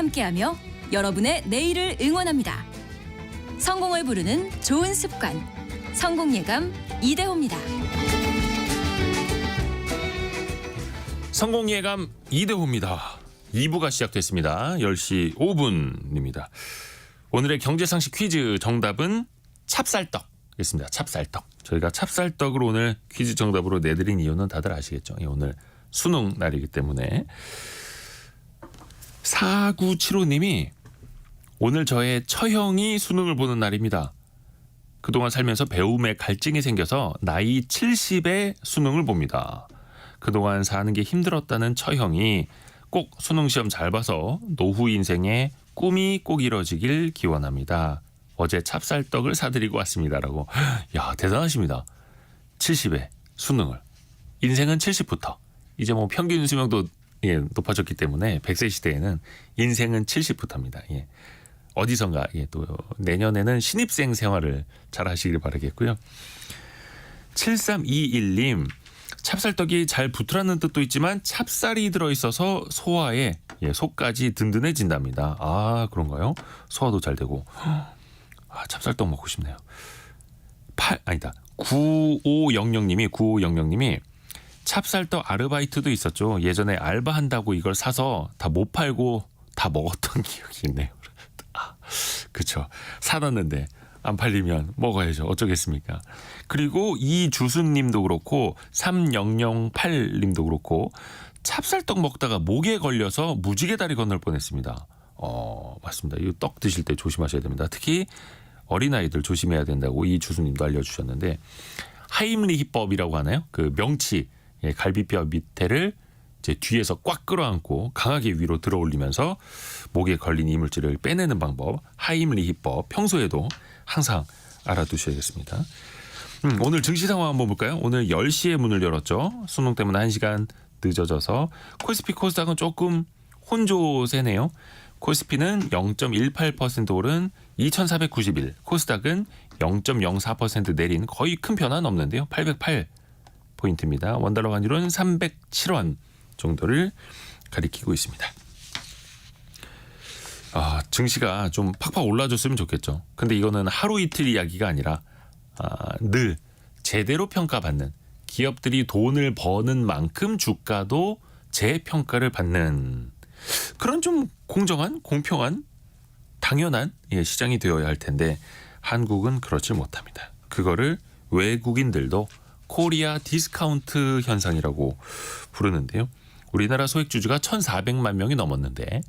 함께하며 여러분의 내일을 응원합니다. 성공을 부르는 좋은 습관, 성공예감 이대호입니다. 성공예감 이대호입니다. 2부가 시작됐습니다. 10시 5분입니다. 오늘의 경제상식 퀴즈 정답은 찹쌀떡이었습니다. 찹쌀떡. 저희가 찹쌀떡을 오늘 퀴즈 정답으로 내드린 이유는 다들 아시겠죠? 오늘 수능 날이기 때문에. 4975님이 오늘 저의 처형이 수능을 보는 날입니다. 그동안 살면서 배움에 갈증이 생겨서 나이 70에 수능을 봅니다. 그동안 사는 게 힘들었다는 처형이 꼭 수능 시험 잘 봐서 노후 인생에 꿈이 꼭 이뤄지길 기원합니다. 어제 찹쌀떡을 사드리고 왔습니다라고. 야, 대단하십니다. 70에 수능을. 인생은 70부터. 이제 뭐 평균 수명도 높아졌기 때문에 100세 시대에는 인생은 70부터입니다. 어디선가 또 내년에는 신입생 생활을 잘 하시길 바라겠고요. 7321님. 찹쌀떡이 잘 붙으라는 뜻도 있지만 찹쌀이 들어있어서 소화에 속까지 든든해진답니다. 아, 그런가요? 소화도 잘 되고. 찹쌀떡 먹고 싶네요. 9500님이 찹쌀떡 아르바이트도 있었죠. 예전에 알바한다고 이걸 사서 다 못 팔고 다 먹었던 기억이 있네요. 그렇죠. 사놨는데 안 팔리면 먹어야죠. 어쩌겠습니까. 그리고 이주수님도 그렇고 3008님도 그렇고 찹쌀떡 먹다가 목에 걸려서 무지개 다리 건널 뻔했습니다. 맞습니다. 이 떡 드실 때 조심하셔야 됩니다. 특히 어린아이들 조심해야 된다고 이주수님도 알려주셨는데 하임리히법이라고 하나요? 그 명치 갈비뼈 밑에를 이제 뒤에서 꽉 끌어안고 강하게 위로 들어 올리면서 목에 걸린 이물질을 빼내는 방법 하임리히법 평소에도 항상 알아두셔야겠습니다. 오늘 증시 상황 한번 볼까요? 오늘 10시에 문을 열었죠. 수능 때문에 1시간 늦어져서 코스피 코스닥은 조금 혼조세네요. 코스피는 0.18% 오른 2491, 코스닥은 0.04% 내린 거의 큰 변화는 없는데요. 808포인트입니다. 원달러 환율은 307원 정도를 가리키고 있습니다. 증시가 좀 팍팍 올라줬으면 좋겠죠. 근데 이거는 하루 이틀 이야기가 아니라 늘 제대로 평가받는 기업들이 돈을 버는 만큼 주가도 재평가를 받는 그런 좀 공정한, 공평한, 당연한 시장이 되어야 할 텐데 한국은 그렇지 못합니다. 그거를 외국인들도 코리아 디스카운트 현상이라고 부르는데요. 우리나라 소액주주가 1,400만 명이 넘었는데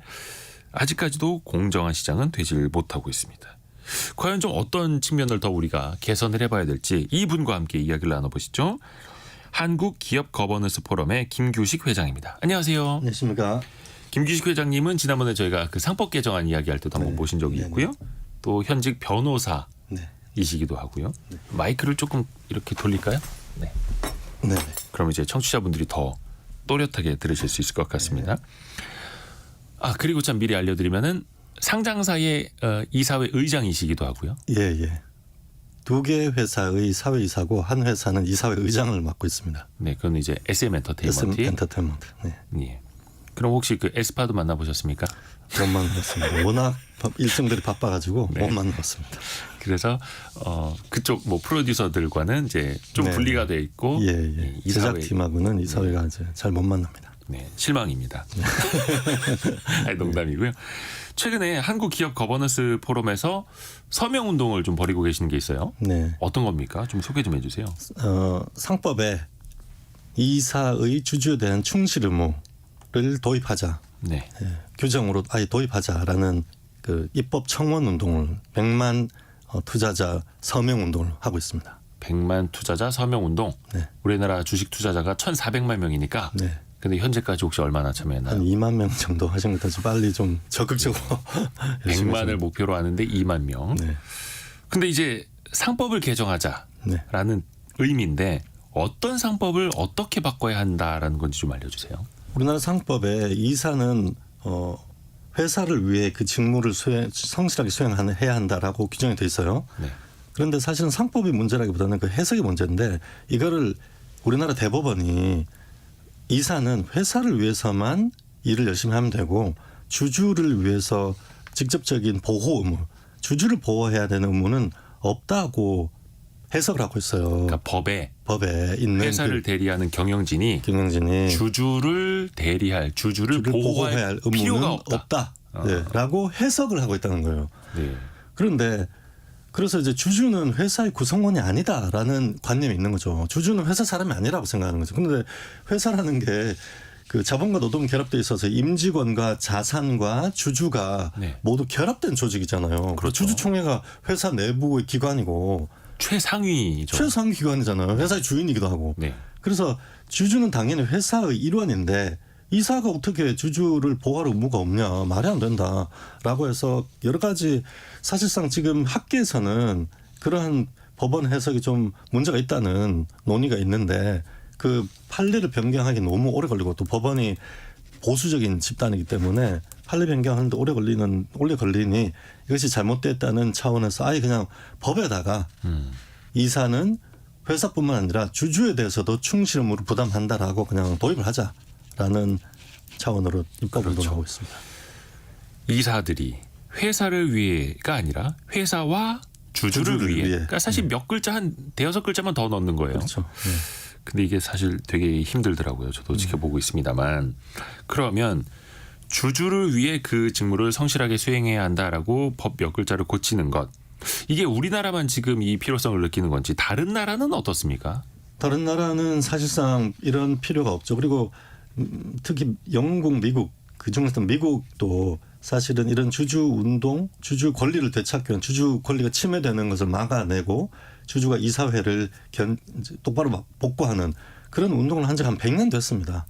아직까지도 공정한 시장은 되질 못하고 있습니다. 과연 좀 어떤 측면을 더 우리가 개선을 해봐야 될지 이분과 함께 이야기를 나눠보시죠. 한국기업거버넌스 포럼의 김규식 회장입니다. 안녕하세요. 안녕하십니까. 김규식 회장님은 지난번에 저희가 그 상법 개정안 이야기할 때도 한번 모신 적이 있고요. 또 현직 변호사이시기도 하고요. 마이크를 조금 이렇게 돌릴까요? 네. 그럼 이제 청취자분들이 더 또렷하게 들으실 수 있을 것 같습니다. 그리고 참 미리 알려드리면은 상장사의 이사회 의장이시기도 하고요. 예. 2개 회사의 사회이사고 한 회사는 이사회 의장을 맡고 있습니다. 네, 그건 이제 SM 엔터테인먼트. 네. 예. 그럼 혹시 그 에스파도 만나보셨습니까? 못 만났습니다. 워낙 일정들이 바빠가지고 못 만났습니다. 그래서 그쪽 뭐 프로듀서들과는 이제 좀 분리가 돼 있고 제작팀하고는 이사회가 이제 잘 못 만납니다. 네, 실망입니다. 농담이고요. 최근에 한국기업거버넌스 포럼에서 서명운동을 좀 벌이고 계시는 게 있어요. 네. 어떤 겁니까? 좀 소개 좀 해주세요. 상법에 이사의 주주에 대한 충실 의무를 도입하자. 네. 규정으로 아예 도입하자라는 그 입법 청원 운동을 100만 투자자 서명 운동을 하고 있습니다. 100만 투자자 서명 운동. 네. 우리나라 주식 투자자가 1,400만 명이니까. 네. 근데 현재까지 혹시 얼마나 참여했나요? 한 2만 명 정도 하신 것 같아서 빨리 좀 적극적으로 100만을 목표로 하는데 2만 명. 네. 근데 이제 상법을 개정하자라는 의미인데 어떤 상법을 어떻게 바꿔야 한다라는 건지 좀 알려주세요. 우리나라 상법에 이사는 회사를 위해 그 직무를 성실하게 수행해야 한다라고 규정이 돼 있어요. 네. 그런데 사실은 상법이 문제라기보다는 그 해석이 문제인데 이거를 우리나라 대법원이 이사는 회사를 위해서만 일을 열심히 하면 되고 주주를 위해서 직접적인 보호 의무, 주주를 보호해야 되는 의무는 없다고 해석을 하고 있어요. 그러니까 법에 있는 회사를 대리하는 경영진이 경영진이 주주를 대리할 주주를 보호할 의무는 필요가 없다. 네, 라고 해석을 하고 있다는 거예요. 네. 그런데 그래서 이제 주주는 회사의 구성원이 아니다라는 관념이 있는 거죠. 주주는 회사 사람이 아니라고 생각하는 거죠. 그런데 회사라는 게 그 자본과 노동 결합돼 있어서 임직원과 자산과 주주가 네. 모두 결합된 조직이잖아요. 그렇죠. 주주총회가 회사 내부의 기관이고 최상위죠. 최상 기관이잖아요. 회사의 주인이기도 하고. 네. 그래서 주주는 당연히 회사의 일원인데 이사가 어떻게 주주를 보호할 의무가 없냐, 말이 안 된다라고 해서 여러 가지 사실상 지금 학계에서는 그러한 법원 해석이 좀 문제가 있다는 논의가 있는데 그 판례를 변경하기 너무 오래 걸리고 또 법원이 보수적인 집단이기 때문에 판례 변경하는데 오래 걸리니 이것이 잘못됐다는 차원에서 아예 그냥 법에다가 이사는 회사뿐만 아니라 주주에 대해서도 충실 의무를 부담한다라고 그냥 도입을 하자라는 차원으로 입법 운동을 하고 있습니다. 이사들이 회사를 위해가 아니라 회사와 주주를 위해. 그러니까 사실 몇 글자 한 대여섯 글자만 더 넣는 거예요. 그렇죠. 네. 근데 이게 사실 되게 힘들더라고요. 저도 지켜보고 있습니다만. 그러면 주주를 위해 그 직무를 성실하게 수행해야 한다라고 법 몇 글자를 고치는 것. 이게 우리나라만 지금 이 필요성을 느끼는 건지 다른 나라는 어떻습니까? 다른 나라는 사실상 이런 필요가 없죠. 그리고 특히 영국, 미국 그중에서 미국도 사실은 이런 주주 운동, 주주 권리를 되찾기 위한 주주 권리가 침해되는 것을 막아내고 주주가 이사회를 똑바로 복구하는 그런 운동을 한 지가 한 100년 됐습니다.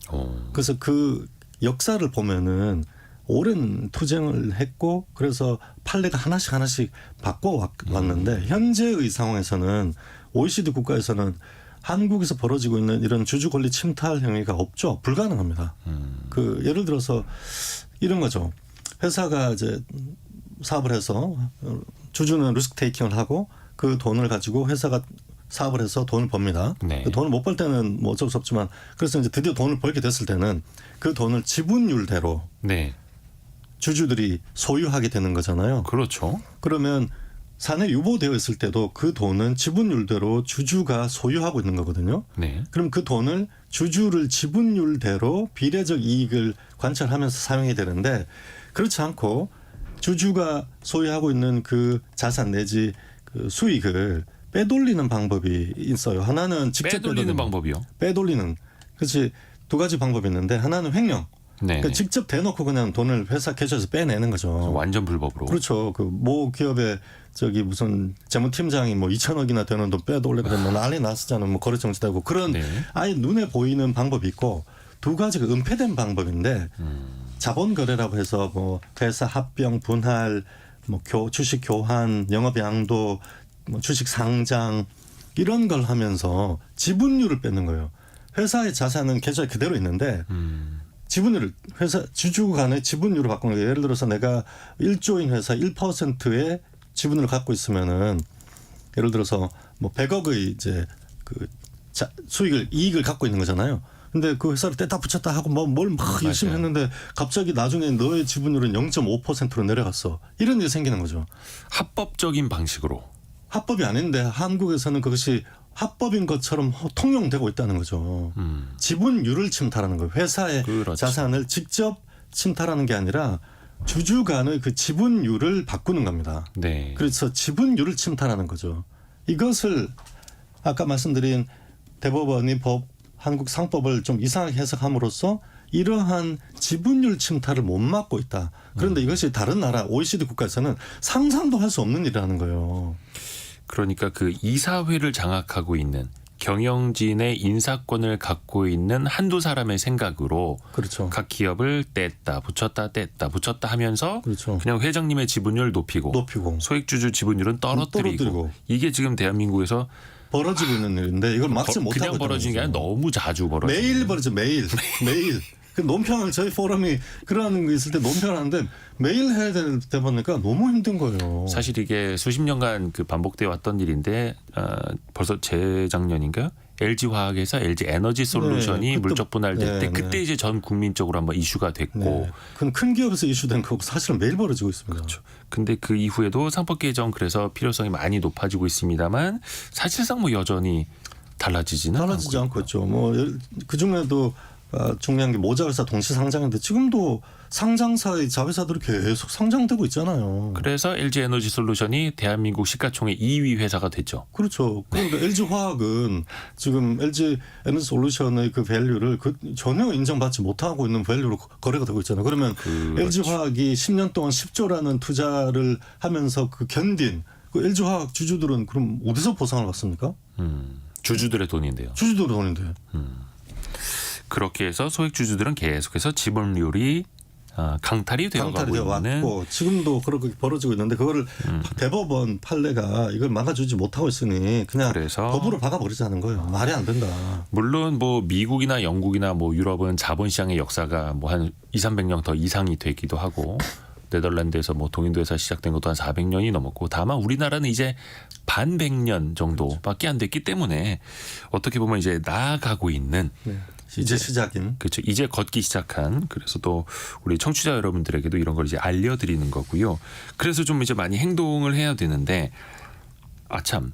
그래서 그 역사를 보면은 오랜 투쟁을 했고 그래서 판례가 하나씩 바꿔왔는데 현재의 상황에서는 OECD 국가에서는 한국에서 벌어지고 있는 이런 주주 권리 침탈 행위가 없죠. 불가능합니다. 그 예를 들어서 이런 거죠. 회사가 이제 사업을 해서 주주는 리스크 테이킹을 하고 그 돈을 가지고 회사가 사업을 해서 돈을 법니다. 네. 그 돈을 못 벌 때는 뭐 어쩔 수 없지만 그래서 이제 드디어 돈을 벌게 됐을 때는 그 돈을 지분율대로 네. 주주들이 소유하게 되는 거잖아요. 그렇죠. 그러면 사내 유보되어 있을 때도 그 돈은 지분율대로 주주가 소유하고 있는 거거든요. 네. 그럼 그 돈을 주주를 지분율대로 비례적 이익을 관찰하면서 사용해야 되는데 그렇지 않고 주주가 소유하고 있는 그 자산 내지 그 수익을 빼돌리는 방법이 있어요. 하나는 직접 빼돌리는 방법이요. 빼돌리는. 그렇지. 두 가지 방법이 있는데 하나는 횡령. 네. 그러니까 직접 대놓고 그냥 돈을 회사 계좌에서 빼내는 거죠. 완전 불법으로. 그렇죠. 그 모 기업의 저기 무슨 재무팀장이 뭐 2천억이나 되는 돈 빼돌리고 그러면 난리 났었잖아요. 뭐 거래정지되고 그런 네. 아예 눈에 보이는 방법이 있고 두 가지가 은폐된 방법인데 자본 거래라고 해서 뭐 회사 합병, 분할, 뭐 주식 교환, 영업 양도, 뭐 주식 상장 이런 걸 하면서 지분율을 뺏는 거예요. 회사의 자산은 계좌에 그대로 있는데 지분율을 회사 주주 간의 지분율을 바꾸는 거예요. 예를 들어서 내가 1조인 회사 1%의 지분을 갖고 있으면은 예를 들어서 뭐 100억의 이제 그 이익을 갖고 있는 거잖아요. 근데 그 회사를 떼다 붙였다 하고 뭐 뭘 막 열심히 했는데 갑자기 나중에 너의 지분율은 0.5%로 내려갔어. 이런 일이 생기는 거죠. 합법적인 방식으로. 합법이 아닌데 한국에서는 그것이 합법인 것처럼 통용되고 있다는 거죠. 지분율을 침탈하는 거예요. 회사의 그렇죠. 자산을 직접 침탈하는 게 아니라 주주 간의 그 지분율을 바꾸는 겁니다. 네. 그래서 지분율을 침탈하는 거죠. 이것을 아까 말씀드린 대법원이 한국 상법을 좀 이상하게 해석함으로써 이러한 지분율 침탈을 못 막고 있다. 그런데 이것이 다른 나라 OECD 국가에서는 상상도 할 수 없는 일이라는 거예요. 그러니까 그 이사회를 장악하고 있는 경영진의 인사권을 갖고 있는 한두 사람의 생각으로 그렇죠. 각 기업을 뗐다 붙였다 하면서 그렇죠. 그냥 회장님의 지분율 높이고 소액주주 지분율은 떨어뜨리고 이게 지금 대한민국에서 벌어지고 있는 일인데 이걸 막지 못하고 그냥 벌어지는 게 아니라 너무 자주 벌어지는 매일 벌어져 매일. 그 논평을 저희 포럼이 그러는 거 있을 때 논평하는데 매일 해야 되다 보니까 너무 힘든 거예요. 사실 이게 수십 년간 그 반복되어 왔던 일인데 벌써 재작년인가 LG화학에서 LG에너지솔루션이 네, 물적 분할될 때 네, 그때 네. 이제 전 국민적으로 한번 이슈가 됐고 네. 그건 큰 기업에서 이슈된 거고 사실은 매일 벌어지고 있습니다. 그렇죠. 근데 그 이후에도 상법 개정 그래서 필요성이 많이 높아지고 있습니다만 사실상 뭐 여전히 달라지지는 달라지지 않고 않고 있죠. 뭐 그 중에도 중요한 게 모자회사 동시 상장인데 지금도 상장사의 자회사들이 계속 상장되고 있잖아요. 그래서 LG에너지솔루션이 대한민국 시가총액 2위 회사가 됐죠. 그렇죠. 그러니까 LG화학은 지금 LG에너지솔루션의 그 밸류를 전혀 인정받지 못하고 있는 밸류로 거래가 되고 있잖아요. 그러면 그렇죠. LG화학이 10년 동안 10조라는 투자를 하면서 그 견딘 그 LG화학 주주들은 그럼 어디서 보상을 받습니까? 주주들의 돈인데요. 주주들 돈인데. 그렇게 해서 소액 주주들은 계속해서 지분율이 강탈이 되어가고 되어 있는 왔고 지금도 그렇게 벌어지고 있는데 그거를 대법원 판례가 이걸 막아주지 못하고 있으니 그냥 그래서 법으로 박아버리자는 거예요. 말이 안 된다. 물론 뭐 미국이나 영국이나 뭐 유럽은 자본시장의 역사가 뭐 한 200~300년 더 이상이 되기도 하고 네덜란드에서 뭐 동인도에서 시작된 것도 한 400년이 넘었고 다만 우리나라는 이제 반백년 정도밖에 안 됐기 때문에 어떻게 보면 이제 나아가고 있는 이제 시작인. 그렇죠. 이제 걷기 시작한 그래서 또 우리 청취자 여러분들에게도 이런 걸 이제 알려드리는 거고요. 그래서 좀 이제 많이 행동을 해야 되는데 참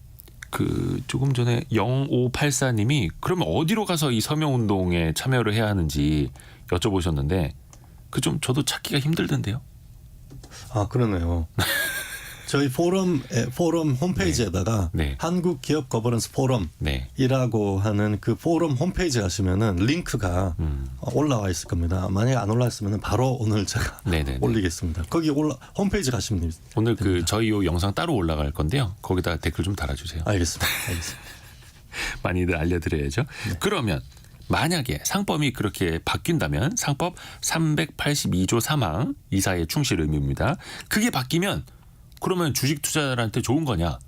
그 조금 전에 0584님이 그러면 어디로 가서 이 서명운동에 참여를 해야 하는지 여쭤보셨는데 그 좀 저도 찾기가 힘들던데요. 그러네요. 저희 포럼 홈페이지에다가 네. 한국 기업 거버넌스 포럼이라고 네. 하는 그 포럼 홈페이지 가시면은 링크가 올라와 있을 겁니다. 만약에 안 올라 있으면 바로 오늘 제가 네네네. 올리겠습니다. 거기 홈페이지 가시면 됩니다. 오늘 그 저희 요 영상 따로 올라갈 건데요. 거기다 댓글 좀 달아주세요. 알겠습니다. 많이들 알려드려야죠. 그러면 만약에 상법이 그렇게 바뀐다면 상법 382조 3항 이사의 충실 의무입니다. 그게 바뀌면 그러면 주식 투자자한테 좋은 거냐?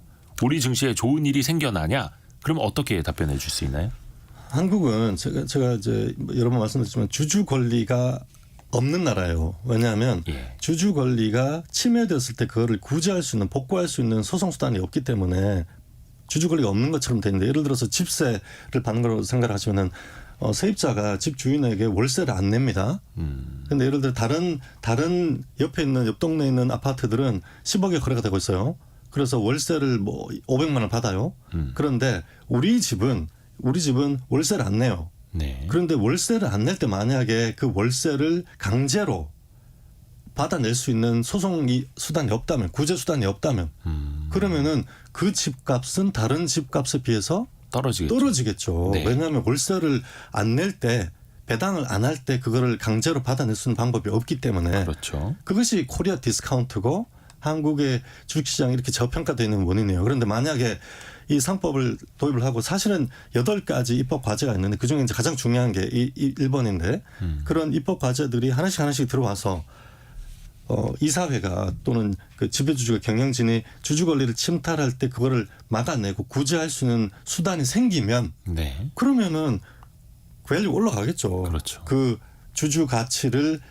우리 증시에 좋은 일이 생겨나냐? 그럼 어떻게 답변해 줄 수 있나요? 한국은 제가 이제 여러 번 말씀드렸지만 주주 권리가 없는 나라예요. 왜냐하면 주주 권리가 침해됐을 때 그거를 구제할 수 있는 복구할 수 있는 소송 수단이 없기 때문에 주주 권리가 없는 것처럼 돼 있는데 예를 들어서 집세를 받는 거라고 생각하시면은 세입자가 집 주인에게 월세를 안 냅니다. 근데 예를 들어 다른 옆에 있는 옆 동네에 있는 아파트들은 10억에 거래가 되고 있어요. 그래서 월세를 뭐 500만 원 받아요. 그런데 우리 집은 월세를 안 내요. 네. 그런데 월세를 안 낼 때 만약에 그 월세를 강제로 받아낼 수 있는 소송 수단이 없다면 구제 수단이 없다면 그러면은 그 집값은 다른 집값에 비해서 떨어지겠죠. 네. 왜냐하면 월세를 안 낼 때 배당을 안 할 때 그거를 강제로 받아낼 수 있는 방법이 없기 때문에 그렇죠. 그것이 코리아 디스카운트고 한국의 주식시장이 이렇게 저평가되어 있는 원인이에요. 그런데 만약에 이 상법을 도입을 하고 사실은 8가지 입법 과제가 있는데 그중에 이제 가장 중요한 게 이 1번인데 그런 입법 과제들이 하나씩 들어와서 이사회가 또는 그 지배주주가 경영진이 주주 권리를 침탈할 때 그거를 막아내고 구제할 수 있는 수단이 생기면 그러면은 밸류 올라가겠죠. 그렇죠. 그 주주 가치를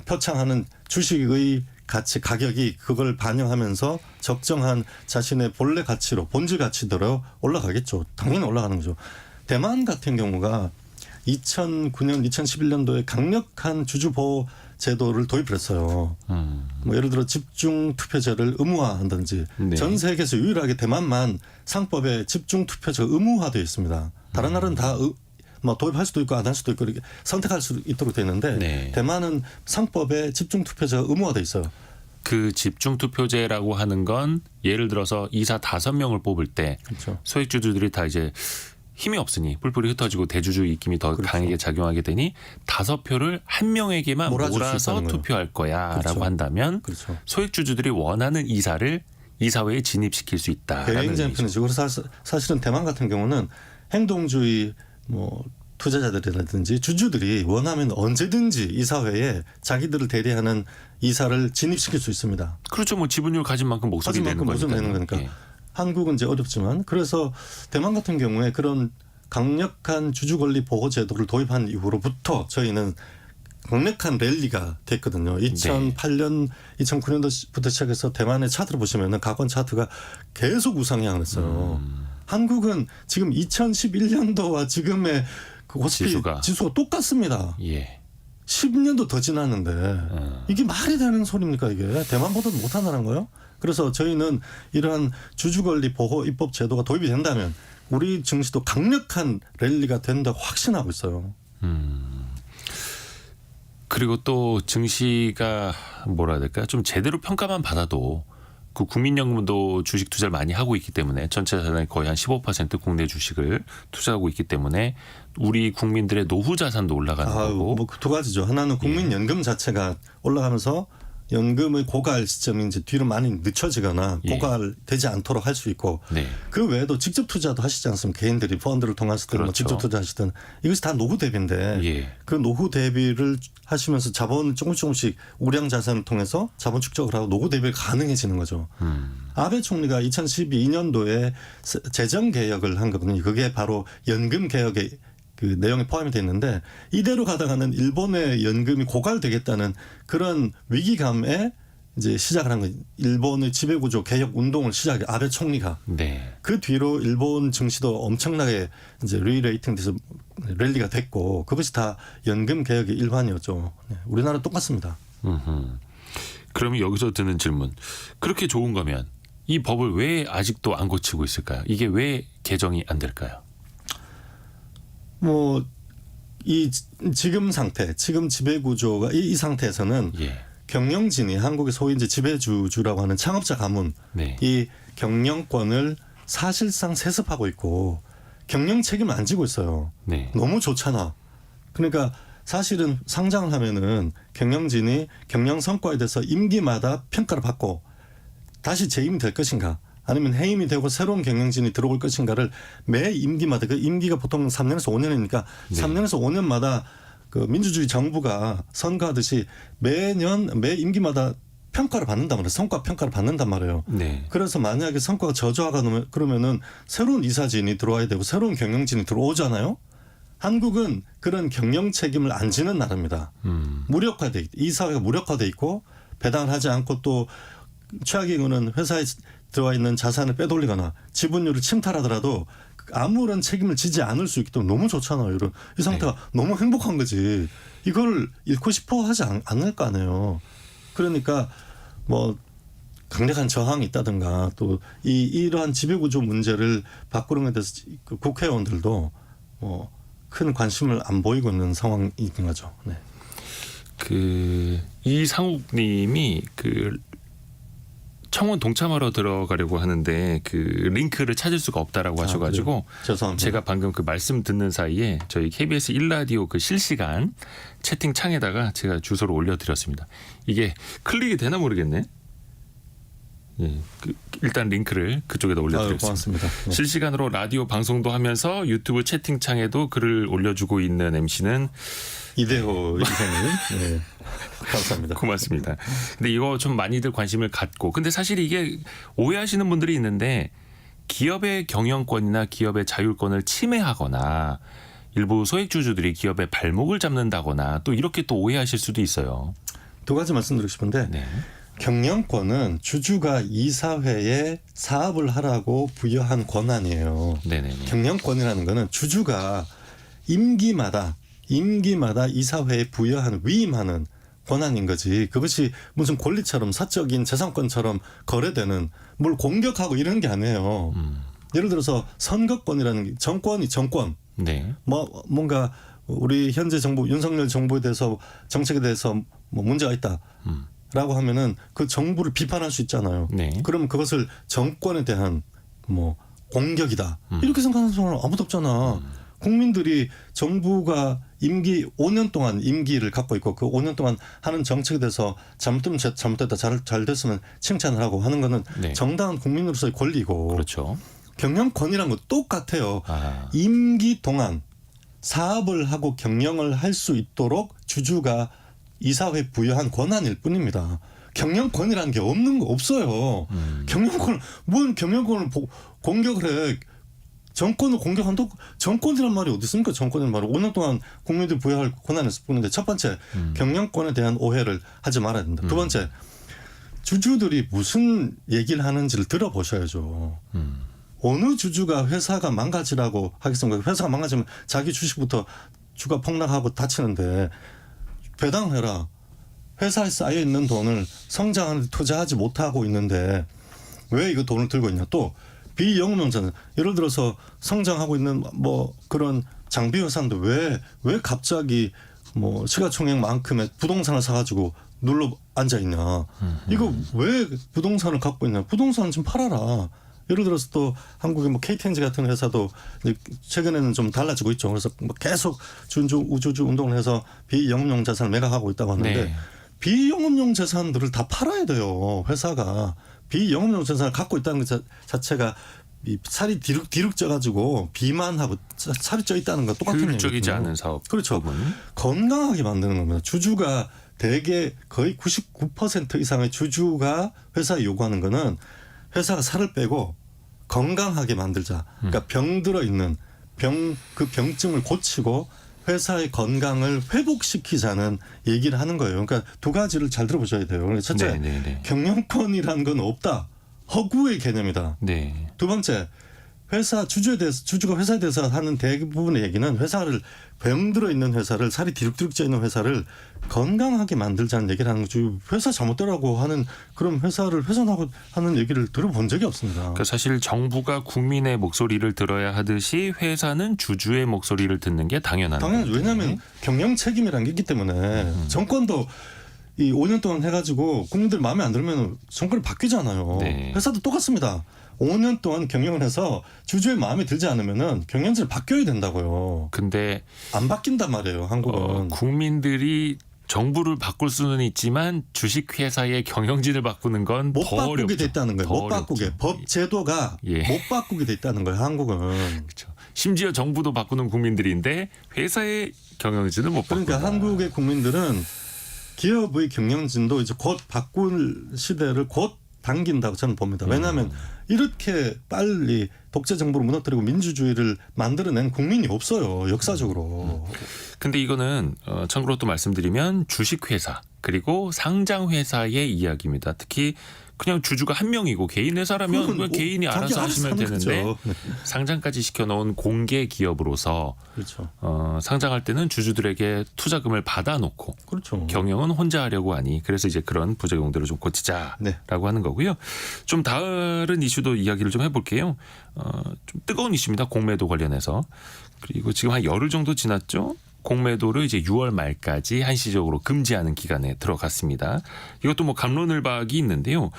표창하는 주식의 가격이 그걸 반영하면서 적정한 자신의 본래 가치로 본질 가치대로 올라가겠죠. 당연히 올라가는 거죠. 대만 같은 경우가 2009년, 2011년도에 강력한 주주 보호 제도를 도입을 했어요. 뭐 예를 들어 집중 투표제를 의무화한다든지 전 세계에서 유일하게 대만만 상법에 집중 투표제가 의무화되어 있습니다. 다른 나라는 다 뭐 도입할 수도 있고 안 할 수도 있고 이렇게 선택할 수 있도록 되어 있는데 대만은 상법에 집중 투표제가 의무화되어 있어요. 그 집중 투표제라고 하는 건 예를 들어서 이사 5명을 뽑을 때 그렇죠. 소액주주들이 다 이제 힘이 없으니 뿔뿔이 흩어지고 대주주 입김이 더 강하게 작용하게 되니 5표를 한 명에게만 몰아서 투표할 거야라고 한다면 소액주주들이 원하는 이사를 이사회에 진입시킬 수 있다라는 굉장히 그래서 사실은 대만 같은 경우는 행동주의 뭐 투자자들이라든지 주주들이 원하면 언제든지 이사회에 자기들을 대리하는 이사를 진입시킬 수 있습니다. 그렇죠. 뭐 지분율 가진 만큼 목소리 내는 거니까. 한국은 이제 어렵지만 그래서 대만 같은 경우에 그런 강력한 주주 권리 보호 제도를 도입한 이후로부터 저희는 강력한 랠리가 됐거든요. 2008년, 2009년도부터 시작해서 대만의 차트를 보시면은 가권 차트가 계속 우상향을 했어요. 한국은 지금 2011년도와 지금의 그 코스피 지수가 똑같습니다. 예. 10년도 더 지났는데 이게 말이 되는 소리입니까 이게. 대만보다도 못한다는 거예요. 그래서 저희는 이러한 주주권리 보호 입법 제도가 도입이 된다면 우리 증시도 강력한 랠리가 된다고 확신하고 있어요. 그리고 또 증시가 뭐라 해야 될까? 좀 제대로 평가만 받아도 그 국민연금도 주식 투자를 많이 하고 있기 때문에 전체 자산의 거의 한 15% 국내 주식을 투자하고 있기 때문에 우리 국민들의 노후 자산도 올라가는 거고. 뭐 두 가지죠. 하나는 국민연금 자체가 올라가면서 연금의 고갈 시점이 이제 뒤로 많이 늦춰지거나 고갈되지 않도록 할 수 있고 네. 그 외에도 직접 투자도 하시지 않습니까? 개인들이 펀드를 통해서든 그렇죠. 뭐 직접 투자하시든 이것이 다 노후 대비인데 예. 그 노후 대비를 하시면서 자본을 조금씩 우량 자산을 통해서 자본 축적을 하고 노후 대비가 가능해지는 거죠. 아베 총리가 2012년도에 재정 개혁을 한 거거든요. 그게 바로 연금 개혁의 그 내용이 포함이 돼 있는데 이대로 가다가는 일본의 연금이 고갈되겠다는 그런 위기감에 이제 시작을 한 거예요. 일본의 지배구조 개혁 운동을 시작해 아베 총리가. 네. 그 뒤로 일본 증시도 엄청나게 이제 리레이팅돼서 랠리가 됐고 그것이 다 연금 개혁의 일환이었죠. 네. 우리나라 똑같습니다. 그러면 여기서 드는 질문. 그렇게 좋은 거면 이 법을 왜 아직도 안 고치고 있을까요? 이게 왜 개정이 안 될까요? 뭐 이 지금 상태, 지금 지배 구조가 이 상태에서는 예. 경영진이 한국의 소위 이제 지배주라고 하는 창업자 가문 네. 이 경영권을 사실상 세습하고 있고 경영 책임을 안 지고 있어요. 네. 너무 좋잖아. 그러니까 사실은 상장을 하면은 경영진이 경영 성과에 대해서 임기마다 평가를 받고 다시 재임이 될 것인가 아니면 해임이 되고 새로운 경영진이 들어올 것인가를 매 임기마다 그 임기가 보통 3년에서 5년이니까 네. 3년에서 5년마다 그 민주주의 정부가 선거하듯이 매년 매 임기마다 평가를 받는단 말이에요. 성과 평가를 받는단 말이에요. 네. 그래서 만약에 성과가 저조하가 그러면은 새로운 이사진이 들어와야 되고 새로운 경영진이 들어오잖아요. 한국은 그런 경영 책임을 안 지는 나라입니다. 무력화돼 이사회가 무력화돼 있고 배당을 하지 않고 또 최악의 경우는 회사에 들어와 있는 자산을 빼돌리거나 지분율을 침탈하더라도 아무런 책임을 지지 않을 수 있기 때문에 너무 좋잖아요. 이런 이 상태가 너무 행복한 거지. 이걸 잃고 싶어 하지 않을 거 아니에요. 그러니까 뭐 강력한 저항이 있다든가 또 이러한 지배구조 문제를 바꾸는 것에 대해서 그 국회의원들도 뭐 큰 관심을 안 보이고 있는 상황인 거죠. 네. 그 이상욱님이 그 청원 동참하러 들어가려고 하는데 그 링크를 찾을 수가 없다라고 하셔가지고 죄송합니다. 제가 방금 그 말씀 듣는 사이에 저희 KBS 1라디오 그 실시간 채팅창에다가 제가 주소를 올려드렸습니다. 이게 클릭이 되나 모르겠네. 예, 일단 링크를 그쪽에다 올려드렸습니다. 고맙습니다. 네. 실시간으로 라디오 방송도 하면서 유튜브 채팅창에도 글을 올려주고 있는 MC는 이대호 이사님. 네. 감사합니다. 고맙습니다. 근데 이거 좀 많이들 관심을 갖고 근데 사실 이게 오해하시는 분들이 있는데 기업의 경영권이나 기업의 자율권을 침해하거나 일부 소액주주들이 기업의 발목을 잡는다거나 또 이렇게 또 오해하실 수도 있어요. 두 가지 말씀드리고 싶은데 네. 경영권은 주주가 이사회에 사업을 하라고 부여한 권한이에요. 네네네. 경영권이라는 거는 주주가 임기마다 이사회에 부여한 위임하는 권한인 거지. 그것이 무슨 권리처럼 사적인 재산권처럼 거래되는 뭘 공격하고 이런 게 아니에요. 예를 들어서 선거권이라는 게 정권 네. 뭐 뭔가 우리 현재 정부 윤석열 정부에 대해서 정책에 대해서 뭐 문제가 있다라고 하면은 그 정부를 비판할 수 있잖아요. 네. 그러면 그것을 정권에 대한 뭐 공격이다 이렇게 생각하는 사람은 아무도 없잖아. 국민들이 정부가 임기 5년 동안 임기를 갖고 있고 그 5년 동안 하는 정책에 대해서 잘못되면 잘못됐다 잘 됐으면 칭찬을 하고 하는 거는 네. 정당한 국민으로서의 권리고 그렇죠. 경영권이란 거 똑같아요. 임기 동안 사업을 하고 경영을 할 수 있도록 주주가 이사회에 부여한 권한일 뿐입니다. 경영권이라는 게 없어요. 뭔 경영권을 공격을 해. 정권을 공격한다고 정권이란 말이 어디 있습니까? 정권이란 말은 5년 동안 국민들이 부여할 권한이었을 뿐인데 첫 번째 경영권에 대한 오해를 하지 말아야 된다. 두 번째 주주들이 무슨 얘기를 하는지를 들어보셔야죠. 어느 주주가 회사가 망가지라고 하겠습니까? 회사가 망가지면 자기 주식부터 주가 폭락하고 다치는데 배당해라. 회사에 쌓여 있는 돈을 성장하는 데 투자하지 못하고 있는데 왜 이거 돈을 들고 있냐? 또 비영업용자는 예를 들어서 성장하고 있는 뭐 그런 장비 회사인데 왜 갑자기 뭐 시가총액만큼의 부동산을 사가지고 눌러 앉아 있냐? 이거 왜 부동산을 갖고 있냐? 부동산 좀 팔아라. 예를 들어서 또 한국의 뭐 KTNG 같은 회사도 이제 최근에는 좀 달라지고 있죠. 그래서 뭐 계속 우주주 운동을 해서 비영업용 자산을 매각하고 있다고 하는데 네. 비영업용 자산들을 다 팔아야 돼요. 회사가 비영업용 자산을 갖고 있다는 것 자체가 이 살이 디룩 쪄가지고 비만하고 살이 쪄 있다는 거 똑같은 얘기거든요. 효율적이지 않은 사업. 그렇죠. 부분. 건강하게 만드는 겁니다. 주주가 대개 거의 99% 이상의 주주가 회사에 요구하는 거는 회사가 살을 빼고 건강하게 만들자. 그러니까 병 들어 있는 그 병증을 고치고 회사의 건강을 회복시키자는 얘기를 하는 거예요. 그러니까 두 가지를 잘 들어보셔야 돼요. 첫째, 네. 경영권이라는 건 없다. 허구의 개념이다. 네. 두 번째, 주주가 회사에 대해서 하는 대부분의 얘기는 회사를 병들어 있는 회사를 살이 디룩디룩 쪄 있는 회사를 건강하게 만들자는 얘기를 하는 거죠. 회사 잘못되라고 하는 그런 회사를 훼손하고 하는 얘기를 들어본 적이 없습니다. 그러니까 사실 정부가 국민의 목소리를 들어야 하듯이 회사는 주주의 목소리를 듣는 게 당연한 당연하죠. 왜냐하면 경영 책임이라는 게 있기 때문에 정권도 이 5년 동안 해가지고 국민들 마음에 안 들면 정권이 바뀌잖아요. 네. 회사도 똑같습니다. 5년 동안 경영을 해서 주주의 마음에 들지 않으면은 경영진을 바뀌어야 된다고요. 근데 안 바뀐단 말이에요. 한국은. 국민들이 정부를 바꿀 수는 있지만 주식회사의 경영진을 바꾸는 건 못 더 바꾸게 어렵죠. 됐다는 거예요. 더 못 바꾸게. 어렵죠. 법 제도가 예. 못 바꾸게 됐다는 거예요. 한국은. 그렇죠. 심지어 정부도 바꾸는 국민들인데 회사의 경영진을 못 바꾼다. 그러니까 한국의 국민들은 기업의 경영진도 이제 곧 바꿀 시대를 곧 당긴다고 저는 봅니다. 왜냐하면 이렇게 빨리 독재 정부를 무너뜨리고 민주주의를 만들어낸 국민이 없어요. 역사적으로. 근데 이거는 참고로 또 말씀드리면 주식회사 그리고 상장회사의 이야기입니다. 특히 그냥 주주가 한 명이고 개인 회사라면 그건 그냥 개인이 자기 알아서 하시면 하는 되는데 거죠. 네. 상장까지 시켜놓은 공개 기업으로서 그렇죠. 상장할 때는 주주들에게 투자금을 받아놓고 그렇죠. 경영은 혼자 하려고 하니 그래서 이제 그런 부작용들을 좀 고치자라고 네. 하는 거고요. 좀 다른 이슈도 이야기를 좀 해볼게요. 좀 뜨거운 이슈입니다. 공매도 관련해서. 그리고 지금 한 열흘 정도 지났죠. 공매도를 이제 6월 말까지 한시적으로 금지하는 기간에 들어갔습니다. 이것도 뭐 갑론을박이 있는데요.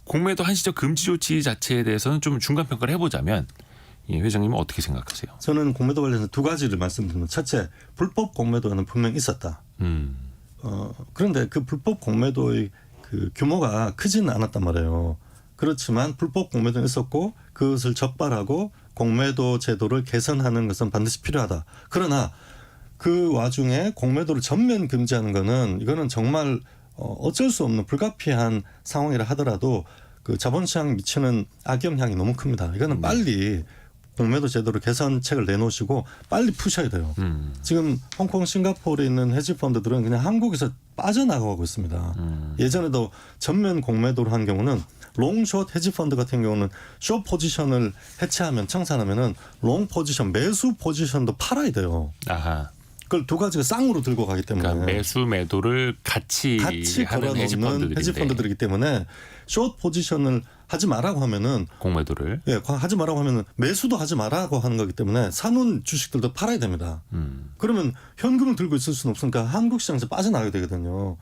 공매도 한시적 금지 조치 자체에 대해서는 좀 중간 평가를 해보자면 예, 회장님은 어떻게 생각하세요? 저는 공매도 관련해서 두 가지를 말씀드립니다. 첫째, 불법 공매도는 분명히 있었다. 그런데 그 불법 공매도의 그 규모가 크지는 않았단 말이에요. 그렇지만 불법 공매도는 있었고 그것을 적발하고 공매도 제도를 개선하는 것은 반드시 필요하다. 그러나 그 와중에 공매도를 전면 금지하는 거는 이거는 정말 어쩔 수 없는 불가피한 상황이라 하더라도 그 자본시장에 미치는 악영향이 너무 큽니다. 이거는 빨리 공매도 제도를 개선책을 내놓으시고 빨리 푸셔야 돼요. 지금 홍콩, 싱가포르에 있는 헤지펀드들은 그냥 한국에서 빠져나가고 있습니다. 예전에도 전면 공매도를 한 경우는 롱숏 헤지펀드 같은 경우는 숏 포지션을 해체하면 청산하면은 롱 포지션 매수 포지션도 팔아야 돼요. 아하. 그걸 두 가지가 쌍으로 들고 가기 때문에 그러니까 매수 매도를 같이 걸어놓는 하는 헤지펀드들이기 때문에 숏 포지션을 하지 말라고 하면은 공매도를 하지 말라고 하면은 매수도 하지 말라고 하는 거기 때문에 사놓은 주식들도 팔아야 됩니다. 그러면 현금을 들고 있을 수는 없으니까 한국 시장에서 빠져나가게 되거든요.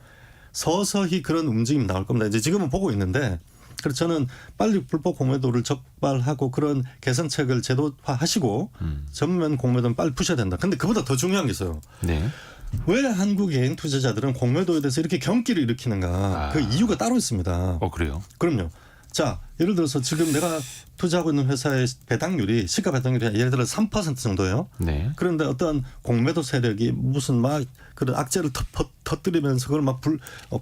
서서히 그런 움직임이 나올 겁니다. 이제 지금은 보고 있는데 그래서 저는 빨리 불법 공매도를 적발하고 그런 개선책을 제도화하시고 전면 공매도는 빨리 푸셔야 된다. 근데 그보다 더 중요한 게 있어요. 네. 왜 한국 개인 투자자들은 공매도에 대해서 이렇게 경기를 일으키는가? 그 이유가 따로 있습니다. 그래요? 그럼요. 자, 예를 들어서 지금 내가 투자하고 있는 회사의 배당률이 시가 배당률이 예를 들어 3% 정도예요. 네. 그런데 어떤 공매도 세력이 무슨 막 그런 악재를 터뜨리면서 그걸 막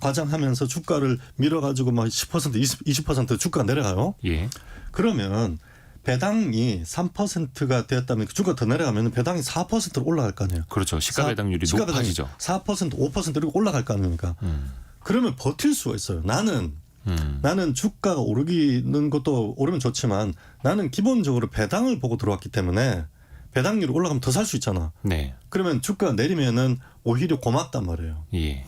과장하면서 주가를 밀어가지고 막 10% 20% 주가가 내려가요. 예. 그러면 배당이 3%가 되었다면 주가 더 내려가면 배당이 4%로 올라갈 거 아니에요. 그렇죠. 시가 배당률이 높아지죠. 4% 5% 이렇게 올라갈 거 아닙니까? 그러면 버틸 수가 있어요. 나는 나는 주가가 오르는 것도 오르면 좋지만 나는 기본적으로 배당을 보고 들어왔기 때문에 배당률이 올라가면 더 살 수 있잖아. 네. 그러면 주가가 내리면은 오히려 고맙단 말이에요. 예.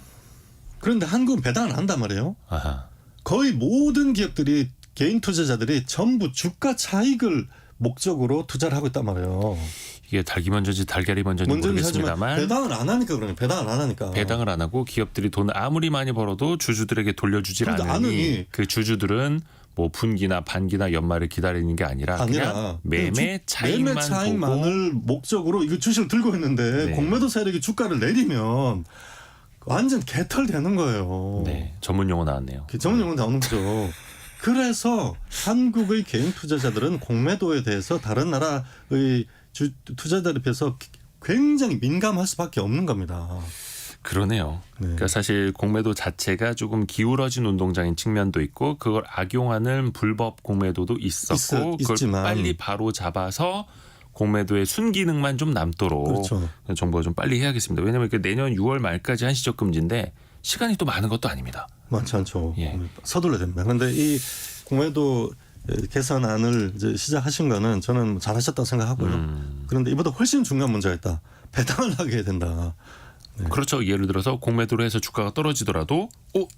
그런데 한국은 배당을 안 한단 말이에요. 아하. 거의 모든 기업들이 개인 투자자들이 전부 주가 차익을 목적으로 투자를 하고 있단 말이에요. 이게 닭이 먼저지 달걀이 먼저인지 먼저는 하지만 모르겠습니다만 배당을 안 하니까 그러네. 배당을 안 하니까. 배당을 안 하고 기업들이 돈을 아무리 많이 벌어도 주주들에게 돌려주질 그런데 않으니 않으니 그 주주들은 뭐 분기나 반기나 연말을 기다리는 게 아니라 그냥 매매 차익만 매매 차익만을 목적으로 이거 주식을 들고 있는데 네. 공매도 세력이 주가를 내리면 완전 개털되는 거예요. 네, 전문 용어 나왔네요. 전문 용어 나오는 거죠. 그래서 한국의 개인 투자자들은 공매도에 대해서 다른 나라의 투자자들에 비해서 굉장히 민감할 수밖에 없는 겁니다. 그러네요. 네. 그러니까 사실 공매도 자체가 조금 기울어진 운동장인 측면도 있고 그걸 악용하는 불법 공매도도 있었고 그걸 있지만. 빨리 바로 잡아서 공매도의 순기능만 좀 남도록 그렇죠. 정부가 좀 빨리 해야겠습니다. 왜냐하면 내년 6월 말까지 한시적 금지인데 시간이 또 많은 것도 아닙니다. 많지 않죠. 예. 서둘러야 됩니다. 그런데 이 공매도 개선안을 이제 시작하신 거는 저는 잘하셨다고 생각하고요. 그런데 이보다 훨씬 중요한 문제가 있다. 배당을 하게 해야 된다. 네. 그렇죠. 예를 들어서 공매도로 해서 주가가 떨어지더라도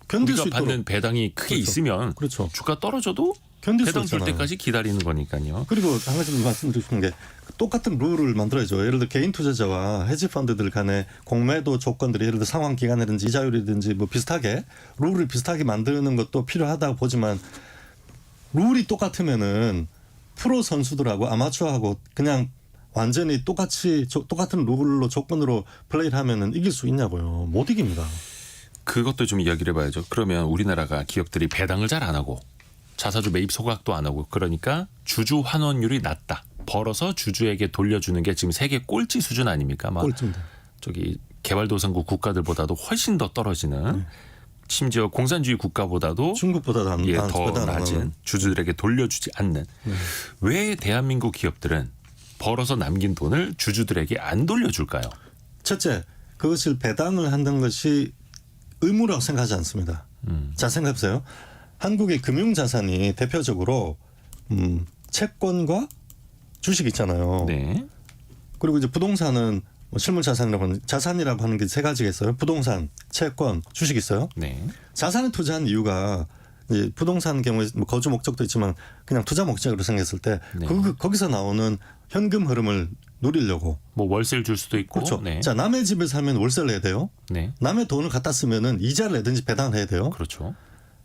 견딜 수 우리가 있도록. 받는 배당이 크게 그렇죠. 있으면 그렇죠. 주가 떨어져도 견딜 수 배당 줄 있잖아요. 때까지 기다리는 거니까요. 그리고 한 가지 말씀드리고 싶은 게 똑같은 룰을 만들어야죠. 예를 들어 개인 투자자와 헤지펀드들 간의 공매도 조건들이 예를 들어 상환 기간이든지 이자율이든지 뭐 비슷하게 룰을 비슷하게 만드는 것도 필요하다고 보지만 룰이 똑같으면은 프로 선수들하고 아마추어하고 그냥 완전히 똑같은 룰로 조건으로 플레이를 하면은 이길 수 있냐고요. 못 이깁니다. 그것도 좀 이야기를 해봐야죠. 그러면 우리나라가 기업들이 배당을 잘 안 하고 자사주 매입 소각도 안 하고 그러니까 주주 환원율이 낮다. 벌어서 주주에게 돌려주는 게 지금 세계 꼴찌 수준 아닙니까? 막 꼴찌입니다. 저기 개발도상국 국가들보다도 훨씬 더 떨어지는 심지어 공산주의 국가보다도 중국보다 더 낮은 주주들에게 돌려주지 않는 왜 대한민국 기업들은 벌어서 남긴 돈을 주주들에게 안 돌려줄까요? 첫째, 그것을 배당을 한다는 것이 의무라고 생각하지 않습니다. 자, 생각해보세요. 한국의 금융자산이 대표적으로 채권과 주식 있잖아요. 네. 그리고 이제 부동산은 뭐 자산이라고 하는 게 세 가지가 있어요. 부동산, 채권, 주식 있어요. 네. 자산에 투자한 이유가 이제 부동산 경우에 뭐 거주 목적도 있지만 그냥 투자 목적으로 생겼을 때 네. 거기서 나오는 현금 흐름을 누리려고. 뭐 월세를 줄 수도 있고. 그렇죠. 네. 자, 남의 집에 살면 월세를 내야 돼요. 네. 남의 돈을 갖다 쓰면은 이자를 내든지 배당을 해야 돼요. 그렇죠.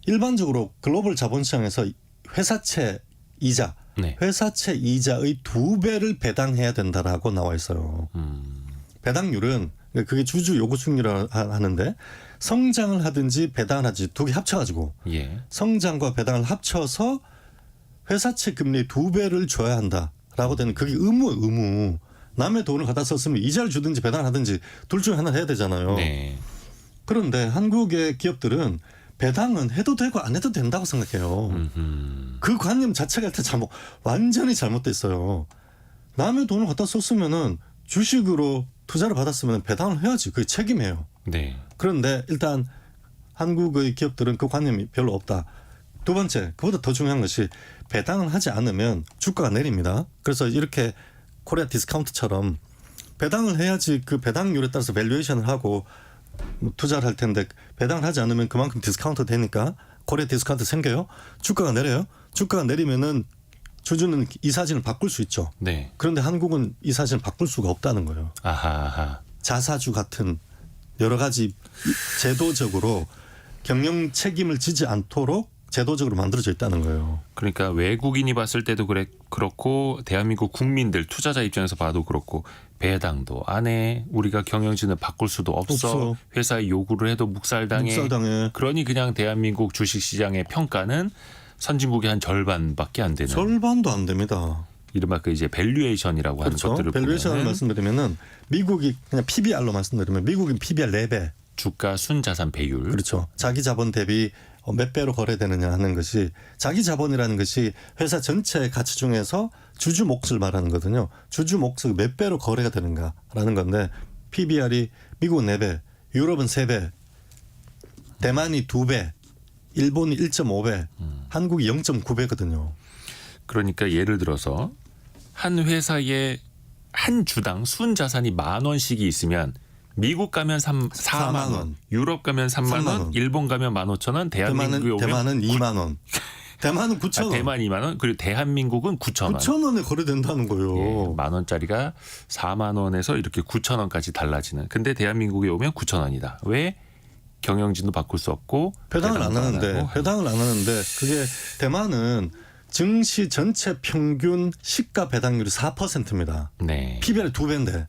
일반적으로 글로벌 자본시장에서 회사채 이자, 네. 회사채 이자의 2배를 배당해야 된다라고 나와 있어요. 배당률은 그게 주주 요구 수익률이라고 하는데 성장을 하든지 배당을 하든지 두 개 합쳐가지고 예. 성장과 배당을 합쳐서 회사채 금리 2배를 줘야 한다라고 되는 그게 의무. 남의 돈을 갖다 썼으면 이자를 주든지 배당을 하든지 둘 중에 하나 해야 되잖아요. 네. 그런데 한국의 기업들은 배당은 해도 되고 안 해도 된다고 생각해요. 그 관념 자체가 일단 완전히 잘못돼 있어요. 남의 돈을 갖다 썼으면은 주식으로 투자를 받았으면 배당을 해야지. 그게 책임이에요. 네. 그런데 일단 한국의 기업들은 그 관념이 별로 없다. 두 번째, 그보다 더 중요한 것이 배당을 하지 않으면 주가가 내립니다. 그래서 이렇게 코리아 디스카운트처럼 배당을 해야지 그 배당률에 따라서 밸류에이션을 하고 투자를 할 텐데 배당을 하지 않으면 그만큼 디스카운트 되니까 코리아 디스카운트 생겨요. 주가가 내려요. 주가가 내리면은 주주는 이 사진을 바꿀 수 있죠. 네. 그런데 한국은 이 사진을 바꿀 수가 없다는 거예요. 아하. 자사주 같은 여러 가지 제도적으로 경영 책임을 지지 않도록 제도적으로 만들어져 있다는 거예요. 그러니까 외국인이 봤을 때도 그렇고 대한민국 국민들 투자자 입장에서 봐도 그렇고 배당도 안 해. 우리가 경영진을 바꿀 수도 없어. 회사에 요구를 해도 묵살당해. 그러니 그냥 대한민국 주식시장의 평가는 선진국의 한 절반밖에 안 되는. 절반도 안 됩니다. 이른바 그 이제 밸류에이션이라고 그렇죠. 하는 것들을 밸류에이션을 말씀드리면은 미국이 그냥 PBR로 말씀드리면 미국은 PBR 4배. 주가 순자산 배율. 그렇죠. 자기 자본 대비 몇 배로 거래되느냐 하는 것이 자기 자본이라는 것이 회사 전체의 가치 중에서 주주 몫을 말하는 거거든요. 주주 몫을 몇 배로 거래가 되는가라는 건데 PBR이 미국은 4배, 유럽은 3배, 대만이 2배 일본이 1.5배, 한국이 0.9배거든요. 그러니까 예를 들어서 한 회사에 한 주당 순 자산이 10,000원씩이 있으면 미국 가면 4만 원, 유럽 가면 3만 원, 일본 가면 15,000원, 대한민국에 오면 대만은 2만 원. 대만은 9,000원. 대만 2만 원, 그리고 대한민국은 9,000원. 9,000원에 거래된다는 거예요. 예, 만 원짜리가 4만 원에서 이렇게 9,000원까지 달라지는. 근데 대한민국에 오면 9,000원이다. 왜? 경영진도 바꿀 수 없고 배당을 안 하는데 그게 대만은 증시 전체 평균 시가 배당률이 4%입니다. 네. PBR이 2배인데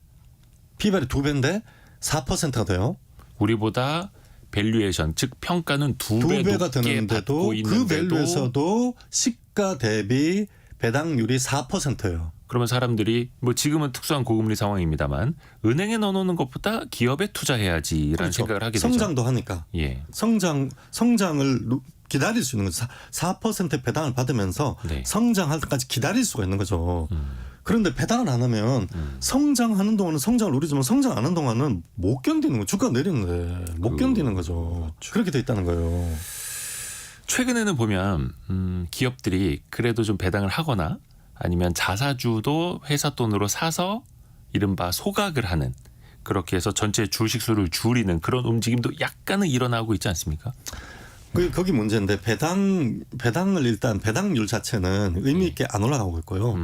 4%가 돼요. 우리보다 밸류에이션 즉 평가는 2배 2배가 높게 되는데도 받고 그 있는데도 밸류에서도 시가 대비 배당률이 4%예요. 그러면 사람들이 뭐 지금은 특수한 고금리 상황입니다만 은행에 넣어놓는 것보다 기업에 투자해야지라는 그렇죠. 생각을 하게 되죠. 성장도 하니까. 예. 성장을 기다릴 수 있는 거죠. 4% 배당을 받으면서 네. 성장할 때까지 기다릴 수가 있는 거죠. 그런데 배당을 안 하면 성장하는 동안은 성장을 누리지만 성장 안 하는 동안은 못 견디는 거예요. 주가 내리는데 못 견디는 거죠. 그렇게 돼 있다는 거예요. 최근에는 보면 기업들이 그래도 좀 배당을 하거나 아니면 자사주도 회사 돈으로 사서 이른바 소각을 하는 그렇게 해서 전체 주식수를 줄이는 그런 움직임도 약간은 일어나고 있지 않습니까? 거기 문제인데 배당을 일단 배당률 자체는 의미 있게 안 올라가고 있고요.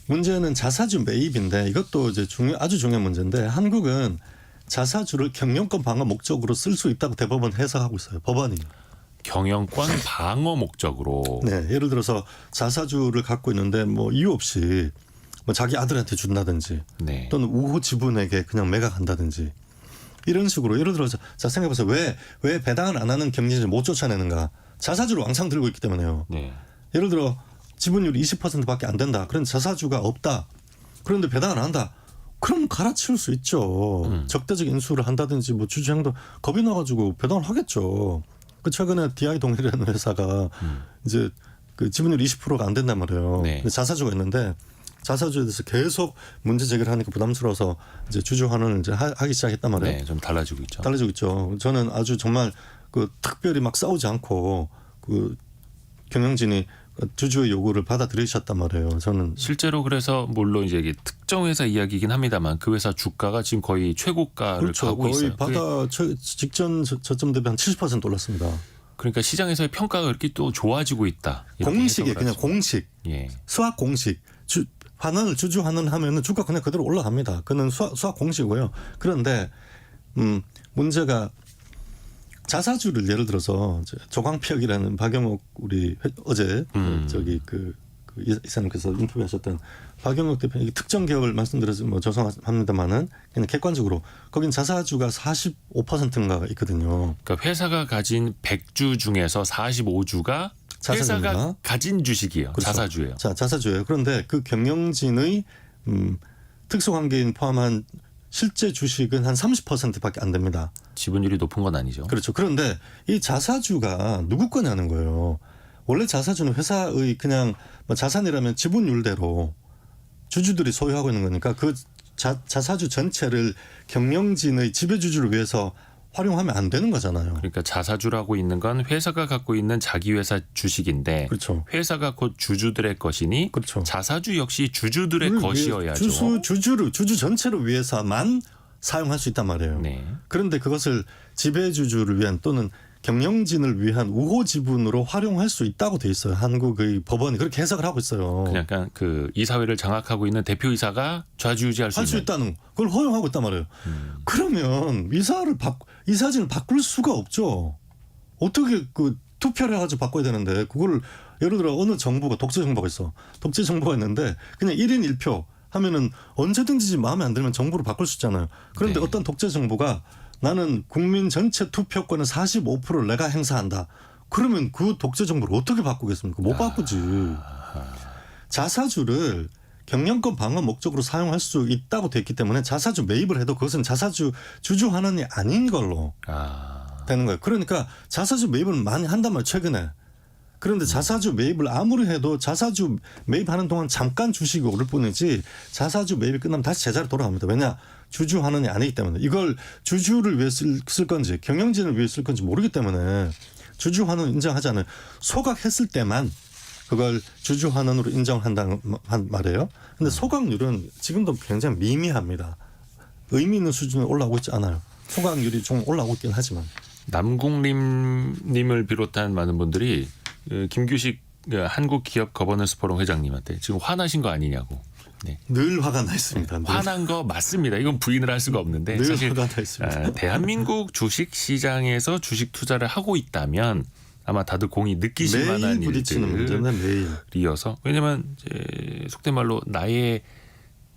문제는 자사주 매입인데 이것도 이제 아주 중요한 문제인데 한국은 자사주를 경영권 방어 목적으로 쓸 수 있다고 대법원 해석하고 있어요. 법원이. 경영권 방어 목적으로. 네, 예를 들어서 자사주를 갖고 있는데 뭐 이유 없이 뭐 자기 아들한테 준다든지 네. 또는 우호 지분에게 그냥 매각한다든지 이런 식으로 예를 들어서 자 생각해보세요. 왜 배당을 안 하는 경쟁진을 못 쫓아내는가? 자사주를 왕창 들고 있기 때문에요. 네. 예를 들어 지분율이 20%밖에 안 된다. 그런 자사주가 없다. 그런데 배당을 안 한다. 그럼 갈아치울 수 있죠. 적대적 인수를 한다든지 뭐 주주행동 겁이 나가지고 배당을 하겠죠. 그 최근에 DI 동일이라는 회사가 이제 그 지분율 20%가 안 된단 말이에요. 네. 근데 자사주가 있는데 자사주에 대해서 계속 문제 제기를 하니까 부담스러워서 이제 주주 환원을 이제 하기 시작했단 말이에요. 네, 좀 달라지고 있죠. 달라지고 있죠. 저는 아주 정말 그 특별히 막 싸우지 않고 그 경영진이 주주의 요구를 받아들이셨단 말이에요. 저는 실제로 그래서 물론 이제 이게 특정 회사 이야기이긴 합니다만 그 회사 주가가 지금 거의 최고가를 그렇죠. 가고 거의 있어요. 바다 직전 저점 대비 한 70% 올랐습니다. 그러니까 시장에서의 평가가 이렇게 또 좋아지고 있다. 이렇게 공식에 해석을 그냥 하죠. 공식, 예. 수학 공식. 주주 환원하면은 주가 그냥 그대로 올라갑니다. 그는 수학 공식이고요. 그런데 문제가 자사주를 예를 들어서 이제 조광피혁이라는 박영옥 우리 어제 저기 그 이사님께서 인터뷰하셨던 박영옥 대표님 특정 기업을 말씀드려서 뭐 죄송합니다만은 그냥 객관적으로 거긴 자사주가 45%인가 있거든요. 그러니까 회사가 가진 100주 중에서 45주가 자사주입니다. 회사가 가진 주식이에요. 그렇죠. 자사주예요. 자, 자사주예요. 그런데 그 경영진의 특수관계인 포함한 실제 주식은 한 30%밖에 안 됩니다. 지분율이 높은 건 아니죠. 그렇죠. 그런데 이 자사주가 누구 거냐는 거예요. 원래 자사주는 회사의 그냥 뭐 자산이라면 지분율대로 주주들이 소유하고 있는 거니까 그 자사주 전체를 경영진의 지배주주를 위해서 활용하면 안 되는 거잖아요. 그러니까 자사주라고 있는 건 회사가 갖고 있는 자기 회사 주식인데 그렇죠. 회사가 곧 주주들의 것이니 그렇죠. 자사주 역시 주주들의 것이어야죠. 주주 전체를 위해서만 사용할 수 있단 말이에요. 네. 그런데 그것을 지배주주를 위한 또는 경영진을 위한 우호 지분으로 활용할 수 있다고 돼 있어요. 한국의 법원이 그렇게 해석을 하고 있어요. 그냥 약간 그 이사회를 장악하고 있는 대표이사가 좌지우지할 수 할 수 있는. 있다는 그걸 허용하고 있단 말이에요. 그러면 이사진을 바꿀 수가 없죠. 어떻게 그 투표를 해가지고 바꿔야 되는데 그거를 예를 들어 어느 정부가 독재 정부가 있어. 독재 정부가 있는데 그냥 1인 1표 하면은 언제든지 마음에 안 들면 정부를 바꿀 수 있잖아요. 그런데 네. 어떤 독재 정부가 나는 국민 전체 투표권의 45%를 내가 행사한다. 그러면 그 독재 정부를 어떻게 바꾸겠습니까? 못 바꾸지. 자사주를 경영권 방어 목적으로 사용할 수 있다고 돼 있기 때문에 자사주 매입을 해도 그것은 자사주 주주 환원이 아닌 걸로 되는 거예요. 그러니까 자사주 매입을 많이 한단 말이에요. 최근에. 그런데 자사주 매입을 아무리 해도 자사주 매입하는 동안 잠깐 주식이 오를 뿐이지 자사주 매입이 끝나면 다시 제자리로 돌아갑니다. 왜냐? 주주 환원이 아니기 때문에. 이걸 주주를 위해 쓸 건지 경영진을 위해 쓸 건지 모르기 때문에 주주 환원 인정하잖아요. 소각했을 때만 그걸 주주 환원으로 인정한다는 말이에요. 근데 소각률은 지금도 굉장히 미미합니다. 의미 있는 수준에 올라오고 있지 않아요. 소각률이 좀 올라오고 있긴 하지만. 남궁림님을 비롯한 많은 분들이 김규식 한국기업 거버넌스 포럼 회장님한테 지금 화나신 거 아니냐고. 네. 늘 화가 나 있습니다. 늘. 화난 거 맞습니다. 이건 부인을 할 수가 없는데 늘 사실 화가 나 있습니다. 대한민국 주식 시장에서 주식 투자를 하고 있다면 아마 다들 공이 느끼실 매일 만한 부딪히는 문제는 매일. 일들이어서 왜냐하면 이제 속된 말로 나의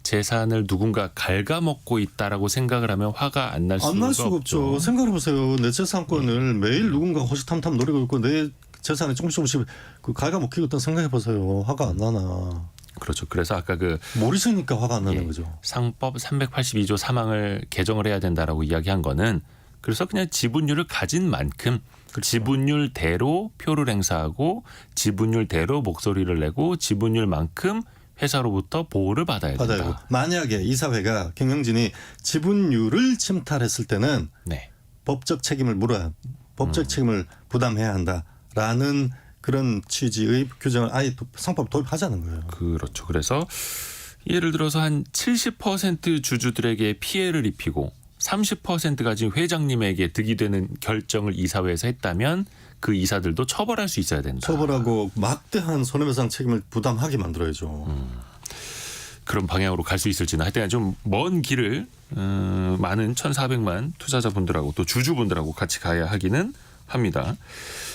재산을 누군가 갉아먹고 있다라고 생각을 하면 화가 안 날 수가 없죠. 생각해보세요. 내 재산권을 매일 누군가 호시탐탐 노리고 있고 내 재산에 조금씩 갉아먹히고 있다는 생각해보세요. 화가 안 나나. 그렇죠. 그래서 아까 그 모르시니까 화가 안 나는 거죠. 상법 382조 3항을 개정을 해야 된다라고 이야기한 거는 그래서 그냥 지분율을 가진 만큼 그렇죠. 지분율대로 표를 행사하고 지분율대로 목소리를 내고 지분율만큼 회사로부터 보호를 받아야 된다. 받아요. 만약에 이사회가 경영진이 지분율을 침탈했을 때는 네. 법적 책임을 책임을 부담해야 한다라는 그런 취지의 규정을 아예 상법 도입하자는 거예요. 그렇죠. 그래서 예를 들어서 한 70% 주주들에게 피해를 입히고 30%가 지금 회장님에게 득이 되는 결정을 이사회에서 했다면 그 이사들도 처벌할 수 있어야 된다. 처벌하고 막대한 손해배상 책임을 부담하게 만들어야죠. 그런 방향으로 갈 수 있을지는 하여튼 좀 먼 길을 많은 1,400만 투자자분들하고 또 주주분들하고 같이 가야 하기는 합니다.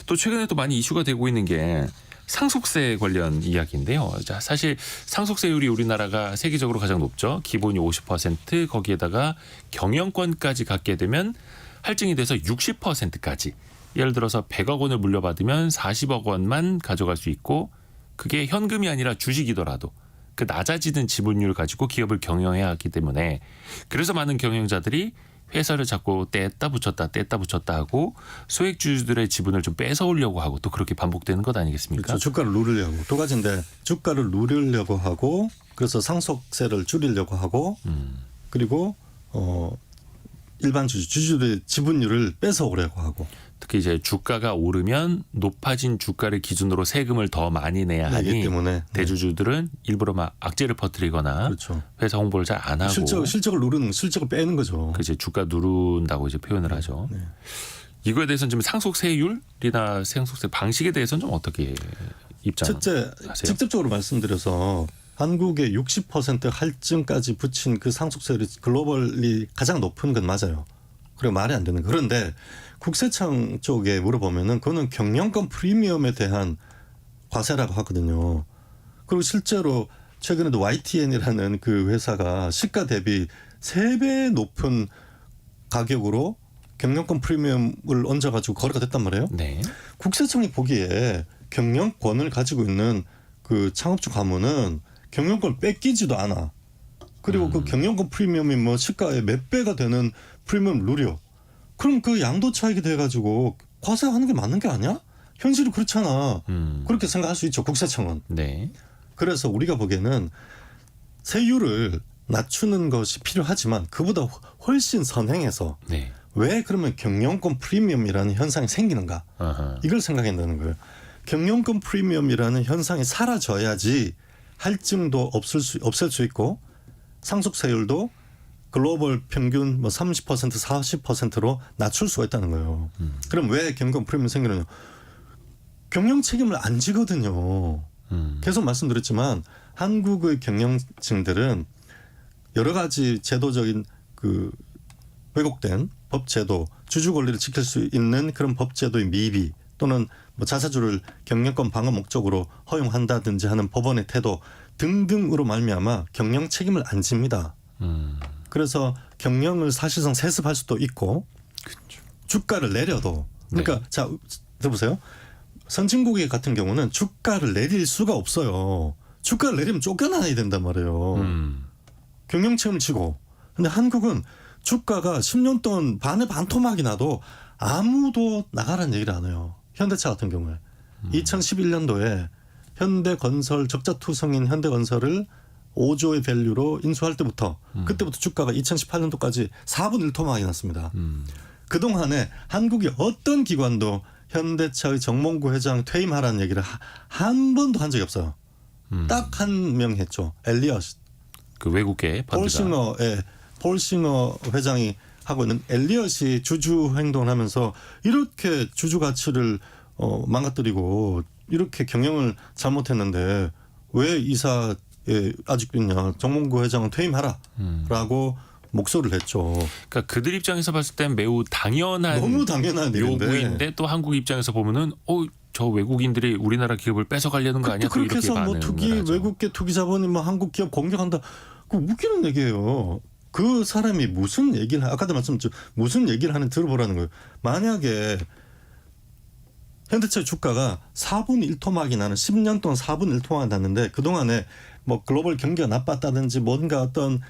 또 최근에 또 많이 이슈가 되고 있는 게 상속세 관련 이야기인데요. 자, 사실 상속세율이 우리나라가 세계적으로 가장 높죠. 기본이 50% 거기에다가 경영권까지 갖게 되면 할증이 돼서 60%까지. 예를 들어서 100억 원을 물려받으면 40억 원만 가져갈 수 있고 그게 현금이 아니라 주식이더라도 그 낮아지는 지분율을 가지고 기업을 경영해야 하기 때문에 그래서 많은 경영자들이 회사를 자꾸 뗐다 붙였다 하고 소액주주들의 지분을 좀 뺏어오려고 하고 또 그렇게 반복되는 것 아니겠습니까? 그렇죠. 주가를 누리려고 두 가지인데 주가를 누리려고 하고 그래서 상속세를 줄이려고 하고 그리고 일반 주주들의 지분율을 뺏어오려고 하고 특히 이제 주가가 오르면 높아진 주가를 기준으로 세금을 더 많이 내야 하니 때문에 대주주들은 일부러 막 악재를 퍼뜨리거나 그렇죠. 회사 홍보를 잘 안 하고 실적을 빼는 거죠. 그 이제 주가 누른다고 이제 표현을 하죠. 네. 이거에 대해서는 좀 상속세율이나 상속세 방식에 대해서는 좀 어떻게 입장하세요? 첫째, 직접적으로 말씀드려서 한국의 60% 할증까지 붙인 그 상속세율이 글로벌리 가장 높은 건 맞아요. 그리고 말이 안 되는. 그런데 국세청 쪽에 물어보면은 그거는 경영권 프리미엄에 대한 과세라고 하거든요. 그리고 실제로 최근에도 YTN이라는 그 회사가 시가 대비 3배 높은 가격으로 경영권 프리미엄을 얹어가지고 거래가 됐단 말이에요. 네. 국세청이 보기에 경영권을 가지고 있는 그 창업주 가문은 경영권을 뺏기지도 않아. 그리고 그 경영권 프리미엄이 뭐 시가의 몇 배가 되는 프리미엄을 누려. 그럼 그 양도 차익이 돼가지고 과세하는 게 맞는 게 아니야? 현실은 그렇잖아. 그렇게 생각할 수 있죠. 국세청은. 네. 그래서 우리가 보기에는 세율을 낮추는 것이 필요하지만 그보다 훨씬 선행해서 네. 왜 그러면 경영권 프리미엄이라는 현상이 생기는가? 아하. 이걸 생각해야 되는 거예요. 경영권 프리미엄이라는 현상이 사라져야지 할증도 없앨 수 있고 상속세율도 글로벌 평균 뭐 30% 40%로 낮출 수가 있다는 거예요. 그럼 왜 경영권 프리미엄이 생기느냐? 경영 책임을 안 지거든요. 계속 말씀드렸지만 한국의 경영층들은 여러 가지 제도적인 그 왜곡된 법 제도, 주주 권리를 지킬 수 있는 그런 법 제도의 미비 또는 뭐 자사주를 경영권 방어 목적으로 허용한다든지 하는 법원의 태도 등등으로 말미암아 경영 책임을 안 집니다. 그래서 경영을 사실상 세습할 수도 있고 그렇죠. 주가를 내려도 그러니까 네. 자 들어보세요. 선진국의 같은 경우는 주가를 내릴 수가 없어요. 주가를 내리면 쫓겨나야 된단 말이에요. 경영 책임을 지고. 근데 한국은 주가가 10년 동안 반토막이 나도 아무도 나가라는 얘기를 안 해요. 현대차 같은 경우에. 2011년도에 현대건설 적자투성인 현대건설을 5조의 밸류로 인수할 때부터 그때부터 주가가 2018년도까지 4분 1토막이 났습니다. 그동안에 한국의 어떤 기관도 현대차의 정몽구 회장 퇴임하라는 얘기를 한 번도 한 적이 없어요. 딱 한 명 했죠. 엘리엇. 그 외국계 펀드가. 폴싱어 회장이 하고 있는 엘리엇이 주주 행동을 하면서 이렇게 주주 가치를 망가뜨리고 이렇게 경영을 잘못했는데 왜 이사에 아직도 있냐. 정몽구 회장은 퇴임하라라고 목소리를 냈죠. 그러니까 그들 입장에서 봤을 땐 매우 당연한 너무 당연한 일인데. 요구인데 또 한국 입장에서 보면은 저 외국인들이 우리나라 기업을 뺏어가려는 거 아니야? 또 그렇게 이렇게 해서 뭐 반응을 하죠. 외국계 투기 자본이 뭐 한국 기업 공격한다. 그 웃기는 얘기예요. 그 사람이 무슨 얘기를 아까도 말씀드렸죠. 무슨 얘기를 하는지 들어보라는 거예요. 만약에 현대차 주가가 4분 1토막이 나는 10년 동안 4분 1토막이 났는데 그동안에 뭐 글로벌 경기가 나빴다든지 뭔가 어떤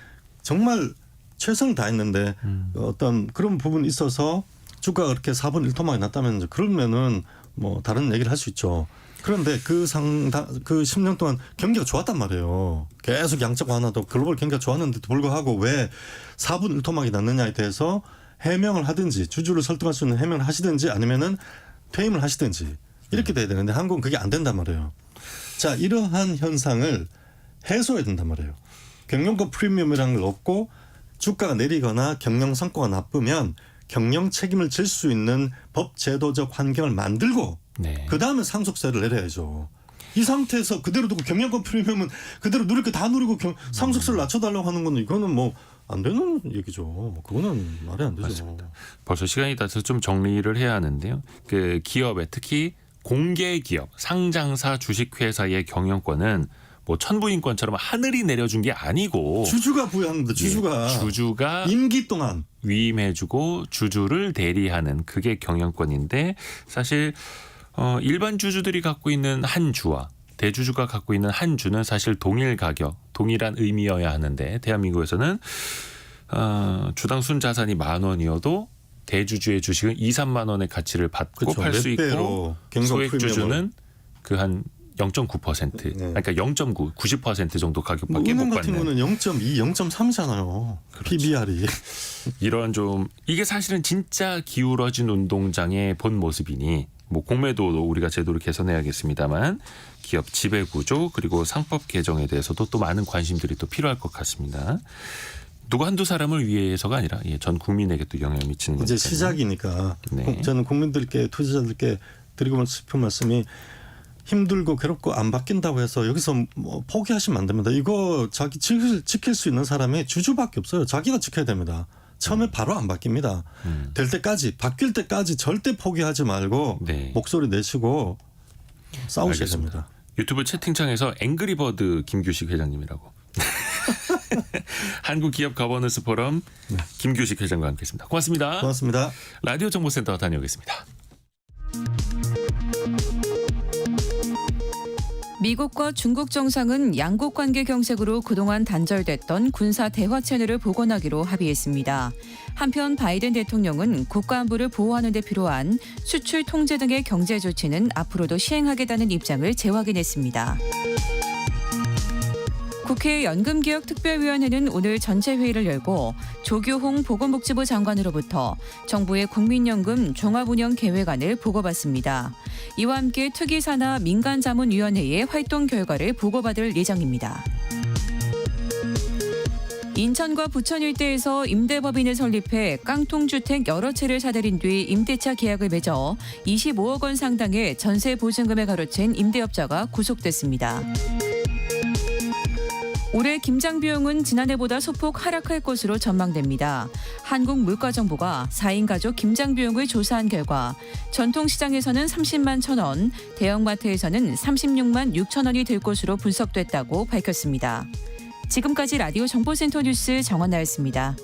정말 최선을 다했는데 어떤 그런 부분이 있어서 주가가 그렇게 4분 1토막이 났다면 그러면은 뭐 다른 얘기를 할 수 있죠. 그런데 그 10년 동안 경기가 좋았단 말이에요. 계속 양적 완화도 글로벌 경기가 좋았는데도 불구하고 왜 4분 1토막이 났느냐에 대해서 해명을 하든지 주주를 설득할 수 있는 해명을 하시든지 아니면은 퇴임을 하시든지 이렇게 돼야 되는데 한국은 그게 안 된단 말이에요. 자, 이러한 현상을 해소해야 된단 말이에요. 경영권 프리미엄이라는 걸 얻고 주가가 내리거나 경영 성과가 나쁘면 경영 책임을 질 수 있는 법 제도적 환경을 만들고 네. 그다음에 상속세를 내려야죠. 이 상태에서 그대로 두고 경영권 프리미엄은 그대로 누릴 거 다 누리고 상속세를 낮춰달라고 하는 건 이거는 뭐 안 되는 얘기죠. 그거는 말이 안 되죠. 맞습니다. 벌써 시간이 다서 좀 정리를 해야 하는데요. 그 기업에 특히 공개 기업, 상장사 주식회사의 경영권은 뭐 천부인권처럼 하늘이 내려준 게 아니고 주주가 부여합니다. 주주가 임기 동안 위임해주고 주주를 대리하는 그게 경영권인데 사실 일반 주주들이 갖고 있는 한 주와 대주주가 갖고 있는 한 주는 사실 동일 가격, 동일한 의미여야 하는데 대한민국에서는 주당 순자산이 10,000원이어도 대주주의 주식은 2, 3만 원의 가치를 받고 그렇죠. 팔 수 있고 소액 주주는 그 한 0.9% 그러니까 0.9, 90% 정도 가격밖에 못 은행 받는. 같은 거는 0.2, 0.3이잖아요. 그렇죠. PBR이. 이런 좀 이게 사실은 진짜 기울어진 운동장의 본 모습이니 뭐 공매도도 우리가 제도를 개선해야겠습니다만 기업 지배 구조 그리고 상법 개정에 대해서도 또 많은 관심들이 또 필요할 것 같습니다. 누구 한두 사람을 위해서가 아니라 전 국민에게 또 영향을 미치는 거죠. 이제 시작이니까 네. 저는 국민들께 투자자들께 드리고 싶은 말씀이 힘들고 괴롭고 안 바뀐다고 해서 여기서 뭐 포기하시면 안 됩니다. 이거 자기 지킬 수 있는 사람이 주주밖에 없어요. 자기가 지켜야 됩니다. 처음에 바로 안 바뀝니다. 될 때까지 바뀔 때까지 절대 포기하지 말고 네. 목소리 내시고 싸우셔야 알겠습니다. 됩니다. 유튜브 채팅창에서 앵그리버드 김규식 회장님이라고. 한국기업 거버넌스 포럼 김규식 회장과 함께했습니다. 고맙습니다. 고맙습니다. 라디오 정보센터 다녀오겠습니다. 미국과 중국 정상은 양국 관계 경색으로 그동안 단절됐던 군사 대화 채널을 복원하기로 합의했습니다. 한편 바이든 대통령은 국가안보를 보호하는 데 필요한 수출 통제 등의 경제 조치는 앞으로도 시행하겠다는 입장을 재확인했습니다. 국회 연금개혁특별위원회는 오늘 전체 회의를 열고 조규홍 보건복지부 장관으로부터 정부의 국민연금 종합운영계획안을 보고받습니다. 이와 함께 특위사나 민간자문위원회의 활동 결과를 보고받을 예정입니다. 인천과 부천 일대에서 임대법인을 설립해 깡통주택 여러 채를 사들인 뒤 임대차 계약을 맺어 25억 원 상당의 전세 보증금에 가로챈 임대업자가 구속됐습니다. 올해 김장 비용은 지난해보다 소폭 하락할 것으로 전망됩니다. 한국물가정보가 4인 가족 김장 비용을 조사한 결과 전통시장에서는 30만 1,000원, 대형마트에서는 36만 6천 원이 될 것으로 분석됐다고 밝혔습니다. 지금까지 라디오 정보센터 뉴스 정원나였습니다.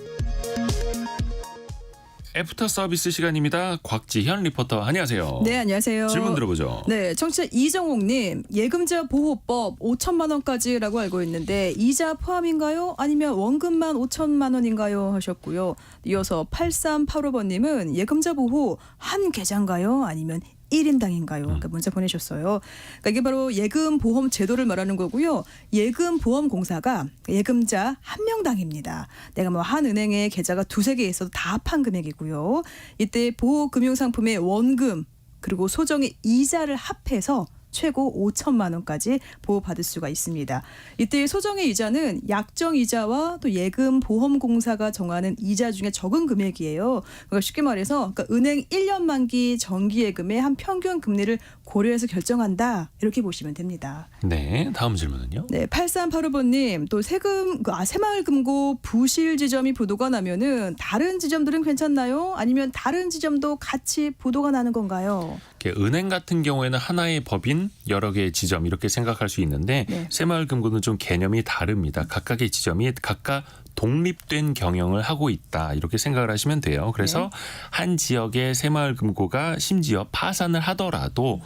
애프터 서비스 시간입니다. 곽지현 리포터 안녕하세요. 네, 안녕하세요. 질문 들어보죠. 네, 청취자 이정옥님, 예금자 보호법 5천만 원까지라고 알고 있는데 이자 포함인가요? 아니면 원금만 5천만 원인가요? 하셨고요. 이어서 8385번님은 예금자 보호 한 계좌인가요? 아니면 1인당인가요? 그러니까 문자 보내셨어요. 그러니까 이게 바로 예금 보험 제도를 말하는 거고요. 예금 보험 공사가 예금자 한 명당입니다. 내가 뭐 한 은행에 계좌가 두세 개 있어도 다 합한 금액이고요. 이때 보호 금융 상품의 원금 그리고 소정의 이자를 합해서 최고 5천만 원까지 보호받을 수가 있습니다. 이때 소정의 이자는 약정 이자와 또 예금 보험공사가 정하는 이자 중에 적은 금액이에요. 그러니까 쉽게 말해서 그러니까 은행 1년 만기 정기예금의 한 평균 금리를 고려해서 결정한다. 이렇게 보시면 됩니다. 네, 다음 질문은요. 네, 8385번님 또 새마을금고 부실 지점이 보도가 나면은 다른 지점들은 괜찮나요? 아니면 다른 지점도 같이 보도가 나는 건가요? 은행 같은 경우에는 하나의 법인 여러 개의 지점 이렇게 생각할 수 있는데 네. 새마을금고는 좀 개념이 다릅니다. 각각의 지점이 각각 독립된 경영을 하고 있다 이렇게 생각을 하시면 돼요. 그래서 한 지역의 새마을금고가 심지어 파산을 하더라도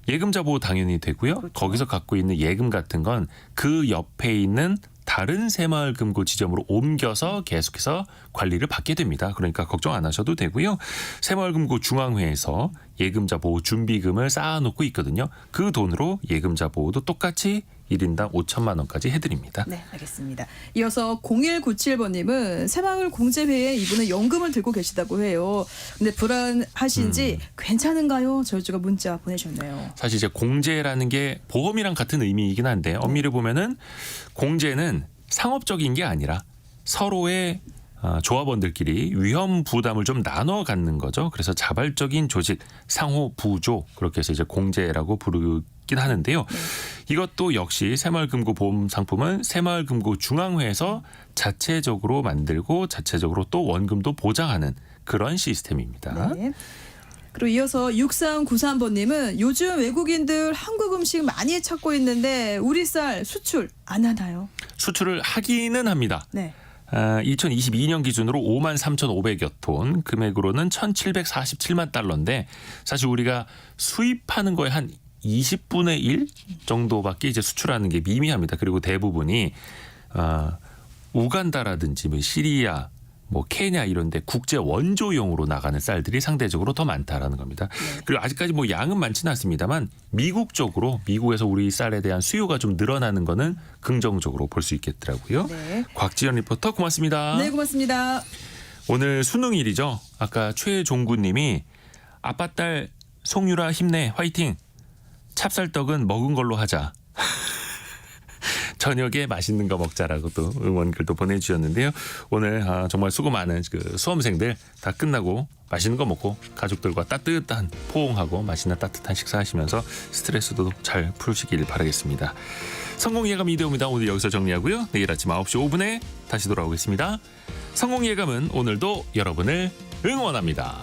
예금자 보호 당연히 되고요. 그렇죠. 거기서 갖고 있는 예금 같은 건 그 옆에 있는 다른 새마을금고 지점으로 옮겨서 계속해서 관리를 받게 됩니다. 그러니까 걱정 안 하셔도 되고요. 새마을금고 중앙회에서 예금자 보호 준비금을 쌓아놓고 있거든요. 그 돈으로 예금자 보호도 똑같이 1인당 5천만 원까지 해드립니다. 네, 알겠습니다. 이어서 0197번님은 새마을 공제회에 이분은 연금을 들고 계시다고 해요. 근데 불안하신지 괜찮은가요? 저희가 문자 보내셨네요. 사실 이제 공제라는 게 보험이랑 같은 의미이긴 한데 엄밀히 보면은 공제는 상업적인 게 아니라 서로의 조합원들끼리 위험 부담을 좀 나눠 갖는 거죠. 그래서 자발적인 조직 상호 부조 그렇게 해서 이제 공제라고 부르긴 하는데요. 이것도 역시 새마을금고 보험 상품은 새마을금고 중앙회에서 자체적으로 만들고 자체적으로 또 원금도 보장하는 그런 시스템입니다. 네. 그리고 이어서 6393번님은 요즘 외국인들 한국 음식 많이 찾고 있는데 우리 쌀 수출 안 하나요? 수출을 하기는 합니다. 네. 2022년 기준으로 53,500여 톤, 금액으로는 1,747만 달러인데 사실 우리가 수입하는 거에 한 20분의 1 정도밖에 이제 수출하는 게 미미합니다. 그리고 대부분이 우간다라든지 뭐 시리아, 뭐 케냐 이런 데 국제 원조용으로 나가는 쌀들이 상대적으로 더 많다라는 겁니다. 그리고 아직까지 뭐 양은 많지는 않습니다만 미국 쪽으로 미국에서 우리 쌀에 대한 수요가 좀 늘어나는 거는 긍정적으로 볼 수 있겠더라고요. 네. 곽지연 리포터 고맙습니다. 네, 고맙습니다. 오늘 수능일이죠. 아까 최종구 님이 아빠 딸 송유라 힘내 화이팅. 찹쌀떡은 먹은 걸로 하자. 저녁에 맛있는 거 먹자라고 또 응원글도 보내주셨는데요. 오늘 정말 수고 많은 그 수험생들 다 끝나고 맛있는 거 먹고 가족들과 따뜻한 포옹하고 맛있는 따뜻한 식사하시면서 스트레스도 잘 푸시길 바라겠습니다. 성공예감 이대호입니다. 오늘 여기서 정리하고요. 내일 아침 9시 5분에 다시 돌아오겠습니다. 성공예감은 오늘도 여러분을 응원합니다.